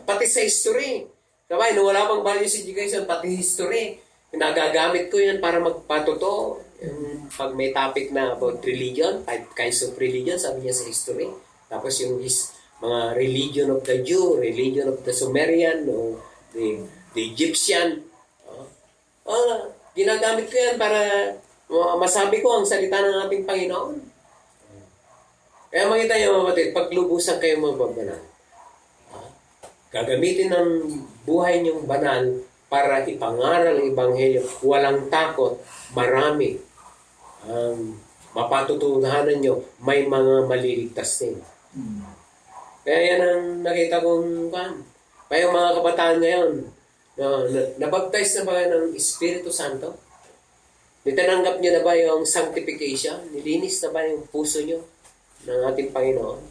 pati sa history. Sabay, nung wala pang Values Education, pati history. Nagagamit ko yan para magpatuto. Pag may topic na about religion, 5 kinds of religion, sabi niya sa history. Tapos yung mga religion of the Jew, religion of the Sumerian, o the Egyptian. Ginagamit ko yan para masabi ko ang salita ng ating Panginoon. Kaya makita niyo mga kapatid, paglubusan kayo mga banal, gagamitin ng buhay niyong banal para ipangaral ang Ebanghelyo. Walang takot, marami. Mapatutunahan nyo, may mga maliligtas din. Kaya yan ang nakita kong kaya yung mga kabataan ngayon, nabaptize na ba ng Espiritu Santo? Nitananggap nyo na ba yung sanctification? Nilinis na ba yung puso nyo ng ating Panginoon?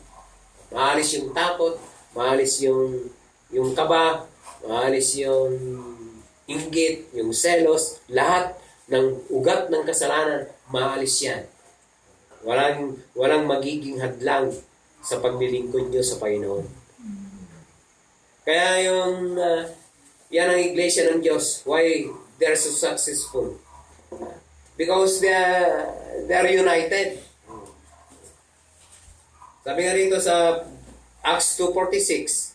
Maalis yung takot, maalis yung kaba, maalis yung inggit, yung selos, lahat ng ugat ng kasalanan, maalis yan. Walang magiging hadlang sa paglilingkod nyo sa Panginoon. Kaya yan ang iglesia ng Diyos. Why they're so successful? Because they're united. Sabi nga rito sa Acts 2:46,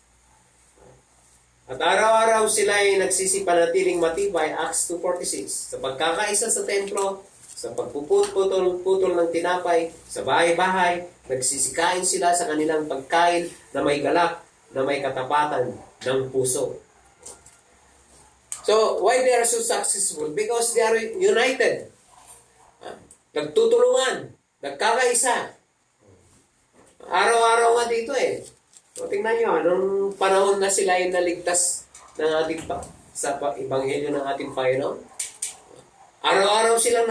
at araw-araw sila ay nagsisipanatiling matibay, Acts 2:46, sa pagkakaisa sa templo, sa pagpuputol-putol ng tinapay, sa bahay-bahay, nagsisikain sila sa kanilang pagkain na may galak, na may katapatan ng puso. So, why they are so successful? Because they are united. Nagtutulungan, nagkakaisa. Araw-araw nga dito eh. So, tingnan nyo, nung panahon na sila ay naligtas ng ating sa Ebanghelyo ng ating Panginoon, araw-araw silang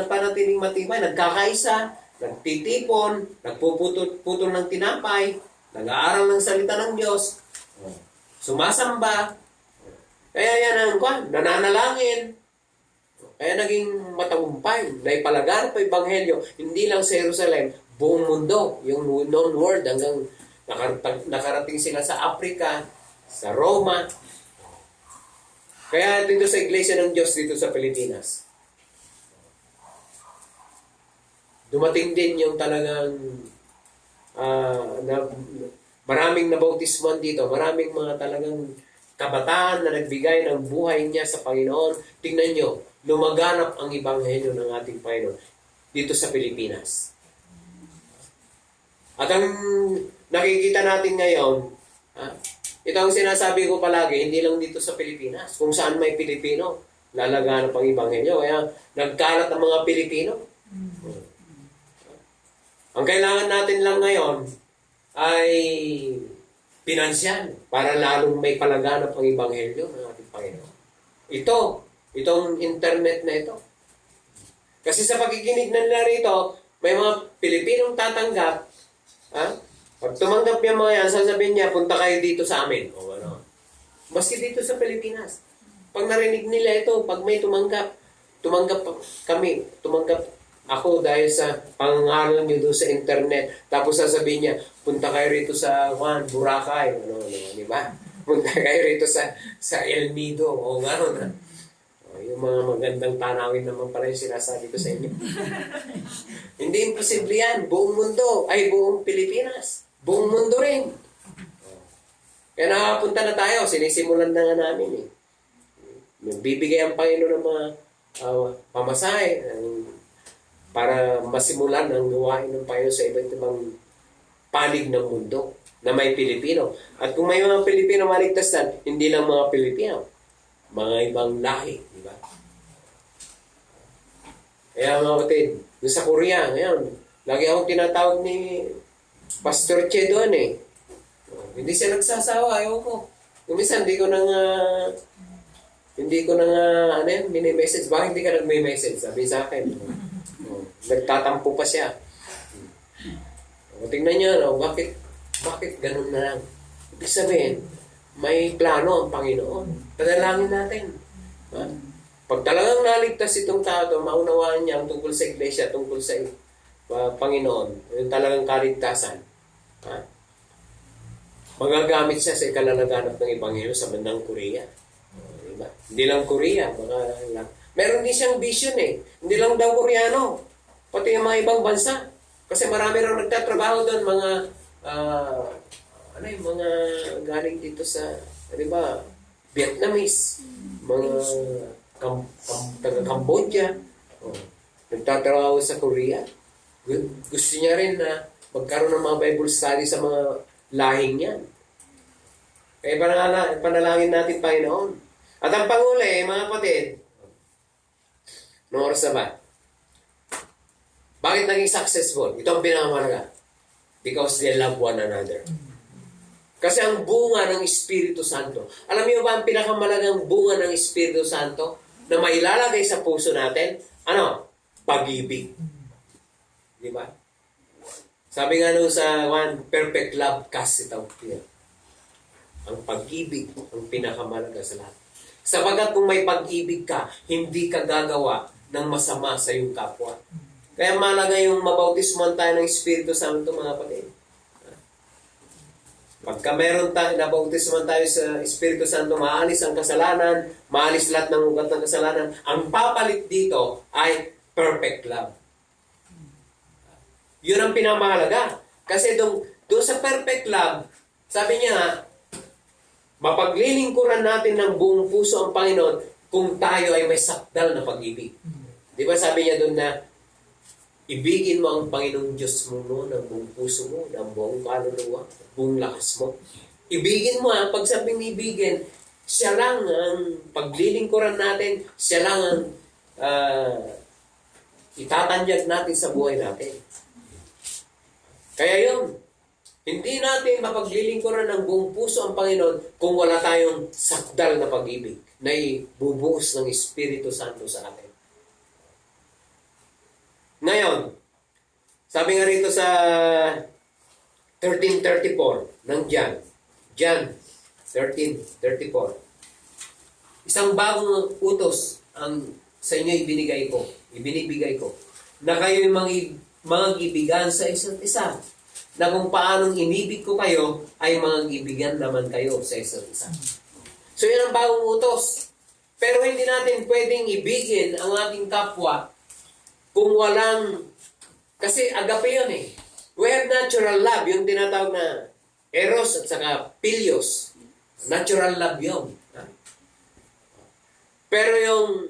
panatiling matibay, nagkakaisa, nagtitipon, nagpuputol ng tinapay, nag-aaral ng salita ng Diyos, sumasamba, kaya yan ang nananalangin, kaya naging matagumpay, naipalaganap ang Ebanghelyo, hindi lang sa Jerusalem, buong mundo, yung known world, hanggang nakarating sila sa Africa, sa Roma. Kaya dito sa Iglesia ng Diyos dito sa Pilipinas, dumating din yung talagang maraming nabautismuhan dito, maraming mga talagang kabataan na nagbigay ng buhay niya sa Panginoon. Tingnan nyo, lumaganap ang Ebanghelyo ng ating Panginoon dito sa Pilipinas. At ang nakikita natin ngayon, ito ang sinasabi ko palagi, hindi lang dito sa Pilipinas. Kung saan may Pilipino, lalaganap ang Ebanghelyo. Kaya nagkalat ang mga Pilipino. Ang kailangan natin lang ngayon ay pinansyal para lalong may palaganap ang Ebanghelyo ng ating Panginoon. Itong internet na ito. Kasi sa pakikinig na nila rito, May mga Pilipinong tatanggap, ha? Pag tumanggap niya mga yan, sasabihin niya, punta kayo dito sa amin. O ano. Maski dito sa Pilipinas. Pag narinig nila ito, pag may tumanggap ako dahil sa pangangaral niyo doon sa internet. Tapos sasabihin niya, punta kayo rito sa Boracay. Ano, di ba? Punta kayo rito sa El Nido. O gano'n, ha? Yung mga magandang tanawin naman pala yung sinasabi ko sa inyo. Hindi imposible yan. Buong mundo, ay buong Pilipinas. Buong mundo rin. Kaya nakapunta na tayo. Sinisimulan na nga namin eh. Bibigay ang Panginoon ng mga pamasahe para masimulan ang gawain ng Panginoon sa iba't ibang panig ng mundo na may Pilipino. At kung may mga Pilipino maligtas na, hindi lang mga Pilipino, mga ibang lahi, di ba? Kaya mga kapatid, doon sa Korea, ngayon, lagi akong tinatawag ni Pastor Che doon eh. Hindi siya nagsasawa, ayaw ko. Kumisan, hindi ko mini-message. Bakit hindi ka nag-message? Sabi sa akin. Nagtatampo pa siya. Tingnan niyo, bakit ganun na lang? Ibig sabihin, may plano ang Panginoon. Padalangin natin. Ha? Pag talagang naligtas itong tao, maunawaan niya ang tungkol sa iglesia, tungkol sa Panginoon, yung talagang kaligtasan. Ha? Magagamit siya sa ikalalaganap ng Ebanghelyo sa bandang Korea. Diba? Hindi lang Korea. Meron din siyang vision eh. Hindi lang daw Koreano. Pati yung mga ibang bansa. Kasi marami raw nagtatrabaho doon, mga mga galing dito sa, di ba, Vietnamese, mga taga-Cambodia, nagtatrabaho sa Korea. Gusto niya rin na magkaroon ng mga Bible study sa mga lahing yan. Kaya panalangin natin, Panginoon. At ang panguli, mga kapatid, noong oras na ba? Bakit naging successful? Ito ang pinakamahalaga. Because they love one another. Kasi ang bunga ng Espiritu Santo. Alam niyo ba ang pinakamalagang bunga ng Espiritu Santo na mailalagay sa puso natin? Ano? Pag-ibig. Di ba? Sabi nga nung sa perfect love casts it out fear. Ang pag-ibig ang pinakamalaga sa lahat. Sapagat kung may pag-ibig ka, hindi ka gagawa ng masama sa iyong kapwa. Kaya malaga yung mabautismuhan tayo ng Espiritu Santo, mga kapatid. Pagka meron tayo, nabautismuhan tayo sa Espiritu Santo, maalis ang kasalanan, maalis lahat ng ugat ng kasalanan. Ang papalit dito ay perfect love. Yun ang pinamahalaga. Kasi doon sa perfect love, sabi niya, mapaglilingkuran natin ng buong puso ang Panginoon kung tayo ay may sakdal na pag-ibig. Di ba sabi niya doon na, ibigin mo ang Panginoong Diyos mo ng buong puso mo, ng buong kaluluwa, buong lakas mo. Ibigin mo, pag sabing ibigin, siya lang ang paglilingkuran natin, siya lang ang itatanyag natin sa buhay natin. Kaya yun, hindi natin mapaglilingkuran ng buong puso ang Panginoon kung wala tayong sakdal na pag-ibig na ibubuhos ng Espiritu Santo sa atin. Ngayon, sabi nga rito sa 13:34 ng John 13:34, isang bagong utos ang sa inyo ibinibigay ko, na kayo yung mga gibigan sa isa't isa, na kung paanong inibig ko kayo, ay mga gibigan naman kayo sa isa't isa. So yun ang bagong utos. Pero hindi natin pwedeng ibigin ang ating kapwa kung walang, kasi agape yun eh. We have natural love, yung tinatawag na eros at saka philos. Natural love yun. Pero yung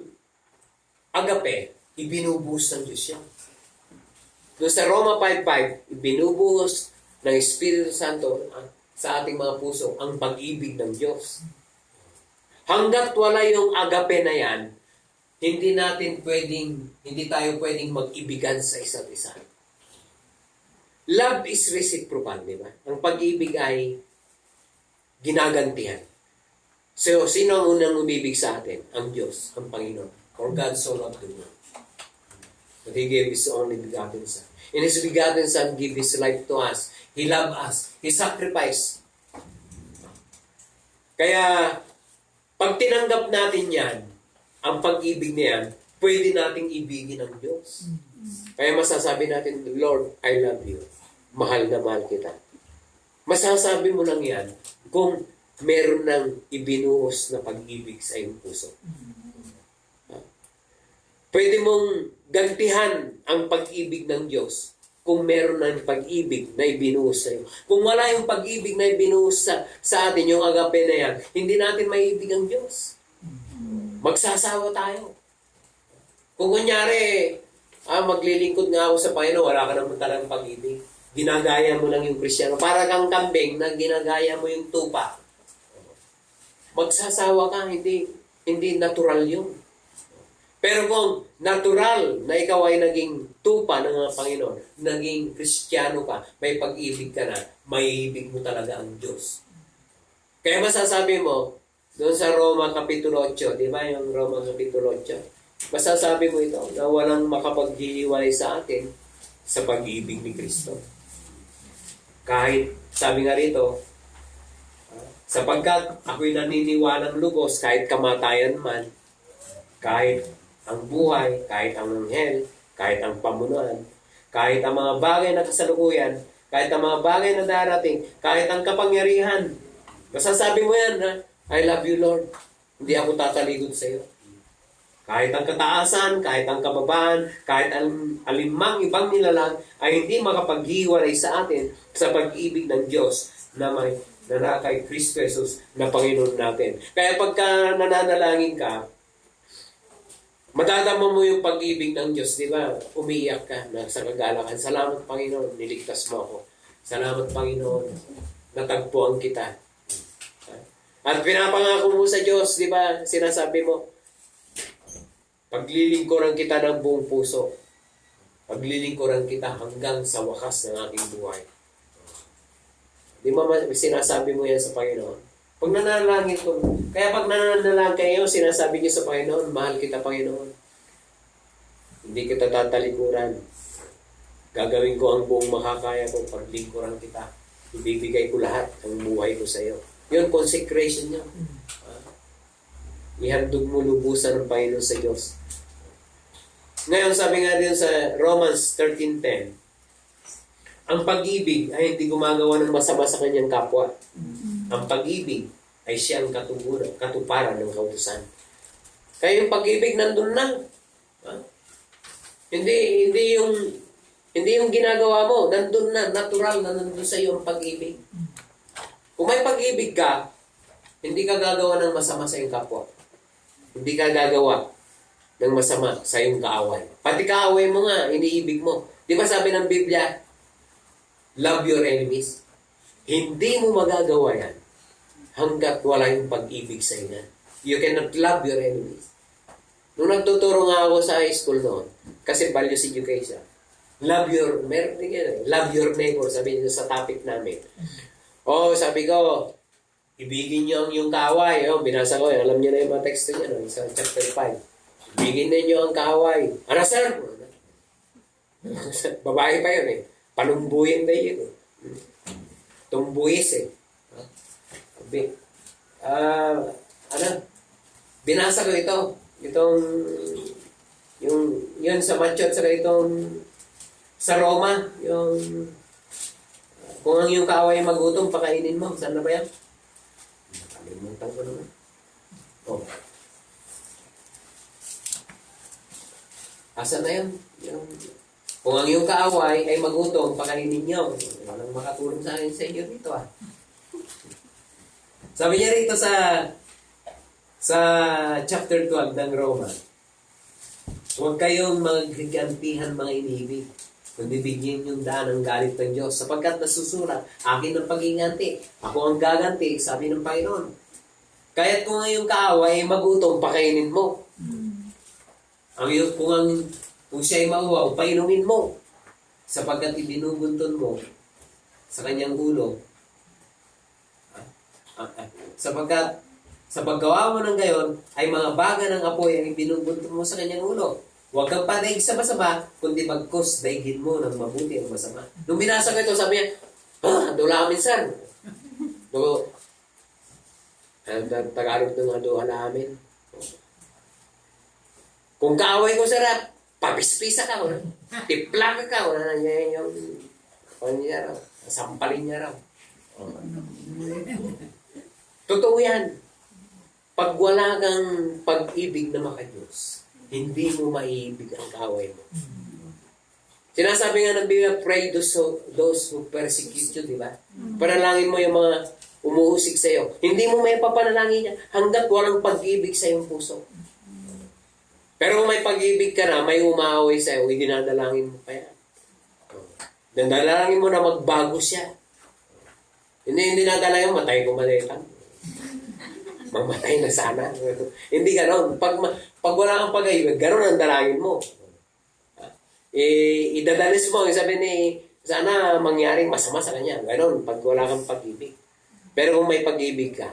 agape, ibinubuhos ng Diyos yan. Doon sa Roma 5:5, ibinubuhos ng Espiritu Santo sa ating mga puso ang pag-ibig ng Diyos. Hanggat wala yung agape na yan, hindi tayo pwedeng mag-ibigan sa isa't isa. Love is reciprocal, di ba? Ang pag-ibig ay ginagantihan. So, sino ang unang umibig sa atin? Ang Diyos, ang Panginoon. For God so loved the world. But He gave His only begotten Son. And His begotten Son gave His life to us. He loved us. He sacrificed. Kaya, pag tinanggap natin yan, ang pag-ibig na yan, pwede nating ibigin ng Diyos. Kaya masasabi natin, Lord, I love you. Mahal na mahal kita. Masasabi mo lang yan kung meron ng ibinuhos na pag-ibig sa iyong puso. Pwede mong gantihan ang pag-ibig ng Diyos kung meron ng pag-ibig na ibinuhos sa iyo. Kung wala yung pag-ibig na ibinuhos sa atin, yung agape na yan, hindi natin maiibig ang Diyos. Magsasawa tayo. Kung kunyari, maglilingkod nga ako sa Panginoon, wala ka naman talagang pag-ibig. Ginagaya mo lang yung Kristiyano. Para kang kambing na ginagaya mo yung tupa. Magsasawa ka, hindi natural yun. Pero kung natural na ikaw ay naging tupa ng mga Panginoon, naging Kristiyano ka, may pag-ibig ka na, maiibig mo talaga ang Diyos. Kaya masasabi mo, doon sa Roma Kapitulo 8, di ba yung Roma Kapitulo 8? Masasabi mo ito, na walang makapaghihiwalay sa atin sa pag-ibig ni Kristo. Kahit, sabi nga rito, sapagkat ako'y naniniwalang lubos, kahit kamatayan man, kahit ang buhay, kahit ang anghel, kahit ang pamunuan, kahit ang mga bagay na kasalukuyan, kahit ang mga bagay na darating, kahit ang kapangyarihan. Masasabi mo yan, ha? I love you, Lord. Hindi ako tatalikod sa iyo. Kahit ang kataasan, kahit ang kababaan, kahit ang alimang ibang nilalang ay hindi makapaghiwalay sa atin sa pag-ibig ng Diyos na may na kay Kristo Jesus na Panginoon natin. Kaya pagka nananalangin ka, madadama mo yung pag-ibig ng Diyos, di ba? Umiiyak ka na sa kagalakan. Salamat, Panginoon, niligtas mo ako. Salamat, Panginoon, natagpuan kita. At pinapangako mo sa Diyos, di ba? Sinasabi mo, paglilingkuran kita ng buong puso. Paglilingkuran kita hanggang sa wakas ng aking buhay. Di ba sinasabi mo yan sa Panginoon? Pag nananalangin ko, kaya pag nananalangin kayo, sinasabi niyo sa Panginoon, mahal kita, Panginoon. Hindi kita tatalikuran. Gagawin ko ang buong makakaya ko, paglingkuran kita. Ibibigay ko lahat ng buhay ko sa iyo. Yun, consecration niya. Ihandog mo lubusan ng Panginoon sa Diyos. Ngayon, sabi nga din sa Romans 13:10, ang pag-ibig ay hindi gumagawa ng masama sa kanyang kapwa. Ang pag-ibig ay siyang katuparan ng kautusan. Kaya yung pag-ibig nandun na. Hindi yung ginagawa mo, nandun na, natural na nandun sa iyo ang pag-ibig. Kung may pag-ibig ka, hindi ka gagawa ng masama sa iyong kapwa. Hindi ka gagawa ng masama sa iyong kaaway. Pati kaaway mo nga, iniibig mo. Di ba sabi ng Biblia, love your enemies? Hindi mo magagawa yan hanggat wala yung pag-ibig sa inyo. You cannot love your enemies. Nung nagtuturo nga ako sa high school noon, kasi values education, love your neighbor, sabi niyo sa topic namin. Sabi ko, ibigin niyo ang iyong kaaway. Binasa ko, alam niyo na yung mga teksto niya, sa chapter 5. Ibigin niyo ang kaaway. Ano, sir? Babae pa yun eh. Panumbuyin na yun. Tumbuis eh. Binasa ko ito. Yun sa Matthew at saka itong sa Roma, kung ang iyong kaaway magutom, pakainin mo. Saan na ba yan? Kalimutan ko naman. Asan na yan? Kung ang iyong kaaway ay magutom, pakainin niyo. Walang makatulong sa akin sa inyo dito Sabi niya rito sa chapter 12 ng Roma, huwag kayong maghigantihan mga inibig, kundi bigyan yung daan ng galit ng Diyos. Sapagkat nasusulat, akin ang pag-inganti. Ako ang gaganti, sabi ng Panginoon. Kaya't kung ang iyong kaaway ay magutom, pakainin mo. Kung siya ay mauwaw, painumin mo. Sapagkat ibinubunton mo sa kanyang ulo. Sapagkat sa paggawa mo ng gayon, ay mga baga ng apoy ang ibinubunton mo sa kanyang ulo. Huwag kang panaig sa masama, kundi mag-cause daigin mo ng mabuti ang masama. Nung binasa ko ito, sabi niya, dula minsan. No, Tagalog ng doha namin. Kung kaaway ko sarap, papispisa ka, tipla ka, wala na niya yung niya raw, sampalin niya raw. Totoo yan. Pag wala kang pag-ibig na makadiyos, hindi mo maiibig ang kaaway mo. Sinasabi nga ng Biblia, pray those who persecute you, di ba? Panalangin mo yung mga umuusig sa'yo. Hindi mo may papanalangin niya hanggat walang pag-ibig sa iyong puso. Pero kung may pag-ibig ka na, may umaaway sa'yo, dinadalangin mo pa yan. Dadalangin mo na magbago siya. Hindi nadalangin mo, matay ko malitan. Mamatay na sana. Hindi ganon. Pag wala kang pag-ibig, ganon ang dalangin mo. Idadalis mo, sabi ni, sana mangyaring masama sa kanya. Ganon, pag wala kang pag-ibig. Pero kung may pag-ibig ka,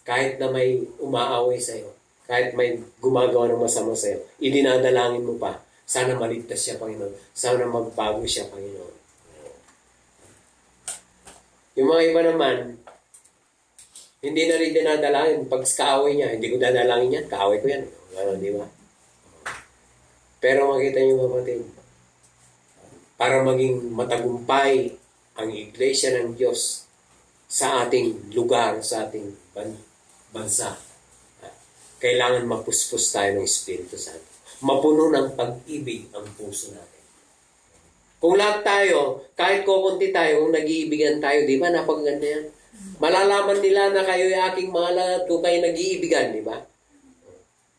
kahit na may umaaway sa'yo, kahit may gumagawa ng masama sa'yo, idinadalangin mo pa, sana maligtas siya, Panginoon. Sana magbago siya, Panginoon. Yung mga iba naman, hindi na rin dinadalangin. Pag kaaway niya, hindi ko dadalangin yan. Kaaway ko yan. Ano, di ba? Pero makita niyo kapatid, para maging matagumpay ang iglesia ng Diyos sa ating lugar, sa ating bansa, kailangan mapuspos tayo ng Espiritu Santo. Mapuno ng pag-ibig ang puso natin. Kung lahat tayo, kahit kukunti tayo, kung nag-iibigan tayo, di ba? Napakaganda yan. Malalaman nila na kayo ay aking mahal at kung kayo nag-iibigan, di ba?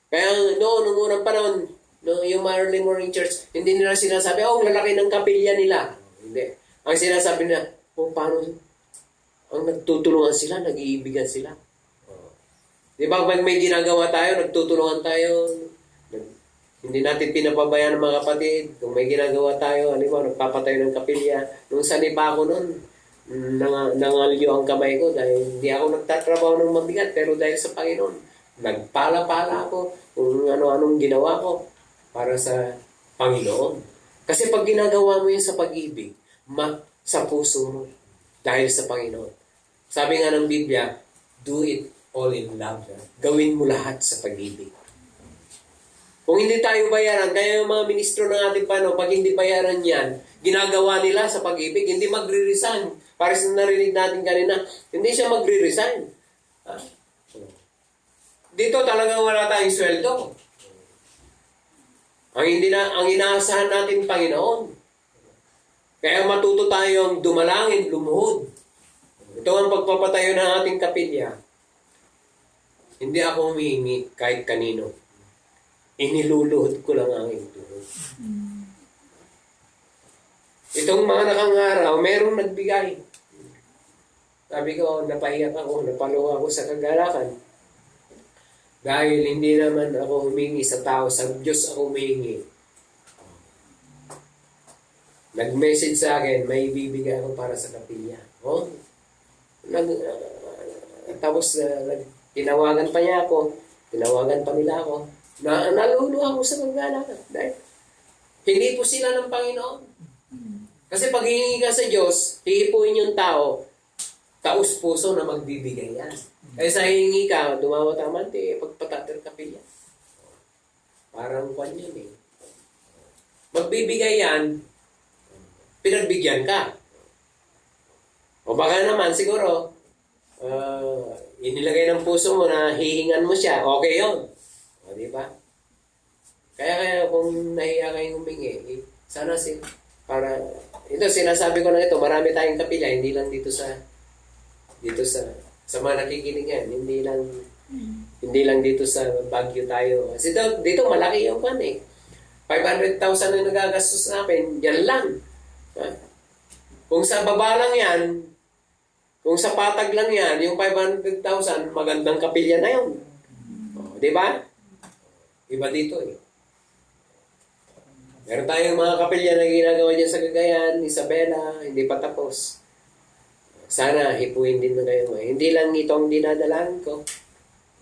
Kaya nung unang panahon, yung Early Morning Church, hindi nila sinasabi, ang lalaki ng kapilya nila. Hindi. Ang sinasabi nila, paano? Ang nagtutulungan sila, nag-iibigan sila. Di ba, pag may ginagawa tayo, nagtutulungan tayo, hindi natin pinapabayaan ng mga kapatid. Kung may ginagawa tayo, nagpapatayo ng kapilya. Nung sanipa ko nun, nangalyo ang kamay ko dahil hindi ako nagtatrabaho ng mabigat, pero dahil sa Panginoon, nagpala-pala ako kung ano-anong ginawa ko para sa Panginoon. Kasi pag ginagawa mo yun sa pag-ibig, sa puso mo, dahil sa Panginoon. Sabi nga ng Biblia, do it all in love. Gawin mo lahat sa pag-ibig. Kung hindi tayo bayaran, kaya yung mga ministro ng ating pano, pag hindi bayaran yan, ginagawa nila sa pag-ibig, hindi magre-resign. Para sa narinig natin kanina, hindi siya magre-resign. Dito talagang wala tayong sweldo. Ang inaasahan natin, Panginoon. Kaya matuto tayong dumalangin, lumuhod. Ito ang pagpapatayo ng ating kapilya. Hindi ako humihingi kahit kanino. Iniluluhod ko lang ang aking tuhod. Itong mga nakangaraw, merong nagbigay. Sabi ko, napahiyak ako, napaluha ako sa kagalakan. Dahil hindi naman ako humingi sa tao, sa Diyos ako humingi. Nag-message sa akin, may bibigay ako para sa kapilya. Tapos tinawagan pa niya ako, tinawagan pa nila ako. Naluluha ako sa kagalakan. Dahil hindi po sila ng Panginoon. Kasi pag hihingi ka sa Diyos, hihipuin yung tao, taos puso na magbibigay yan. Kaya sa hihingi ka, dumawat ang mante, pagpatater kapilya. Parang kwan yan eh. Magbibigay yan, pinagbigyan ka. O baka naman siguro, inilagay ng puso mo na hihingan mo siya, okay yun. O diba? Kaya kung nahiya kayong humingi, sana para, ito sinasabi ko na ito, marami tayong kapilya, hindi lang dito sa mga nakikinig yan, hindi lang dito sa Baguio tayo. Kasi dito malaki yung pan eh. 500,000 na nagagastos natin, yan lang. Kung sa baba lang yan, kung sa patag lang yan, yung 500,000, magandang kapilya na yun. Di ba? Iba dito eh. Meron tayong mga kapilya na ginagawa dyan sa Cagayan, Isabela, hindi pa tapos. Sana hipuin din na kayo. Hindi lang ito ang dinadalaan ko.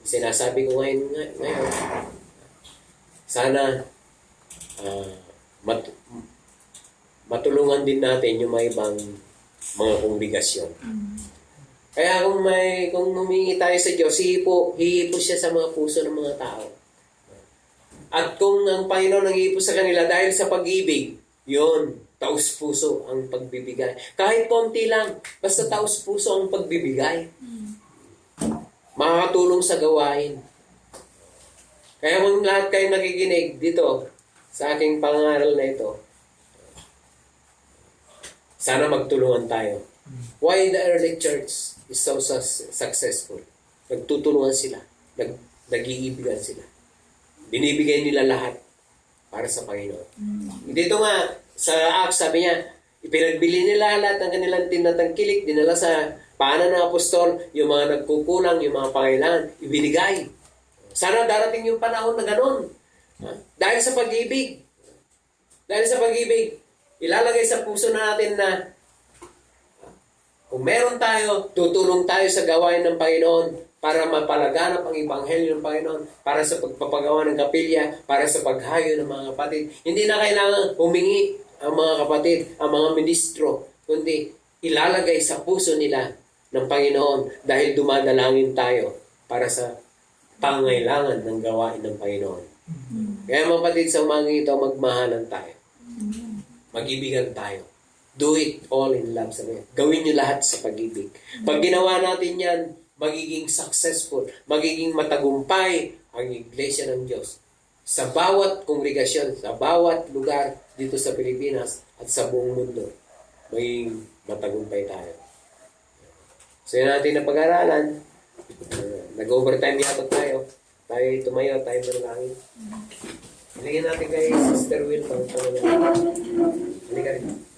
Sinasabi ko ngayon. Sana ah, mat- matulungan din natin yung mga ibang mga kongregasyon. Kaya kung humingi tayo sa Diyos, hihipo siya sa mga puso ng mga tao. At kung ang Panginoon nangihipo sa kanila dahil sa pag-ibig, yun, taos puso ang pagbibigay. Kahit konti lang, basta taos puso ang pagbibigay. Makakatulong sa gawain. Kaya kung lahat kayo nakikinig dito sa aking pangaral na ito, sana magtulungan tayo. Why the early church is so successful? Nagtutulungan sila. Nag-iibigan sila. Binibigay nila lahat para sa Panginoon. Dito nga, sa Acts, sabi niya, ipinagbili nila lahat ng kanilang tinatangkilik, dinala sa paanan ng apostol, yung mga nagkukulang, yung mga pangailangan, ibinigay. Sana darating yung panahon na ganun. Dahil sa pag-ibig. Dahil sa pag-ibig, ilalagay sa puso natin na kung meron tayo, tutulong tayo sa gawain ng Panginoon para mapalaganap ang Ebanghelyo ng Panginoon, para sa pagpapagawa ng kapilya, para sa paghayo ng mga kapatid. Hindi na kailangan humingi ang mga kapatid, ang mga ministro, kundi ilalagay sa puso nila ng Panginoon dahil dumadalangin tayo para sa pangailangan ng gawain ng Panginoon. Kaya mga kapatid, sa umaga ito, magmahalan tayo. Mag-ibigan tayo. Do it all in love. Gawin niyo lahat sa pag-ibig. Pag ginawa natin yan, magiging successful, magiging matagumpay ang Iglesia ng Diyos. Sa bawat kongregasyon, sa bawat lugar dito sa Pilipinas at sa buong mundo, magiging matagumpay tayo. So yun natin na pag-aralan. Nag-overtime yata tayo. Tayo tumayo, tayo manalangin. Halika natin kay Sister Will. Halika rin.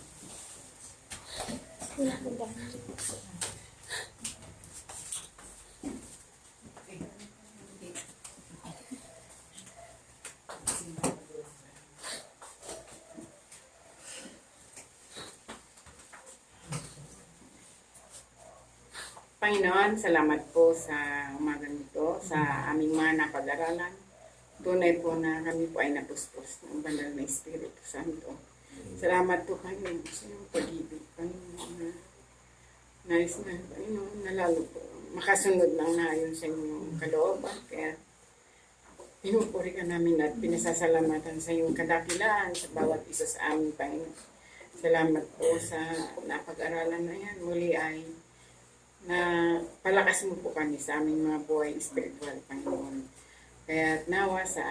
Panginoon, salamat po sa umaga nito, sa aming mga napag-aralan. Tunay po na kami po ay napuspos ng banal na Espiritu Santo. Salamat po Panginoon sa iyong pag-ibig, Panginoon, na nais na, Panginoon, na lalo po makasunod lang na ayon sa inyong kalooban. Kaya pinupuri ka namin at pinasasalamatan sa iyong kadakilaan sa bawat isa sa amin, Panginoon. Salamat po sa napag-aralan na yan. Muli ay na palakas mo po kami sa aming mga buhay spiritual, Panginoon. Kaya nawa sa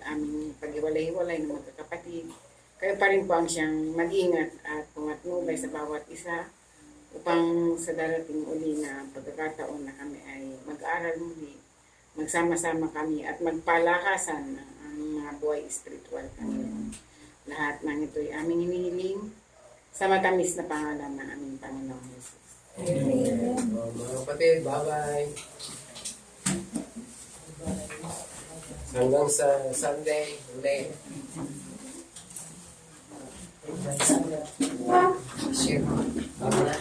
aming pag-iwalay-hiwalay ng magkakapatid, kayo pa rin po ang siyang mag-ingat at pumatnubay sa bawat isa upang sa darating uli na pagkakataon na kami ay mag-aaral muli, magsama-sama kami at magpalakasan ang mga buhay spiritual, Panginoon. Lahat ng ito'y aming hinihiling sa matamis na pangalan ng aming Panginoon Jesus. Mga kapatid, bye-bye. Hanggang sa Sunday, ulit. Share. Bye-bye.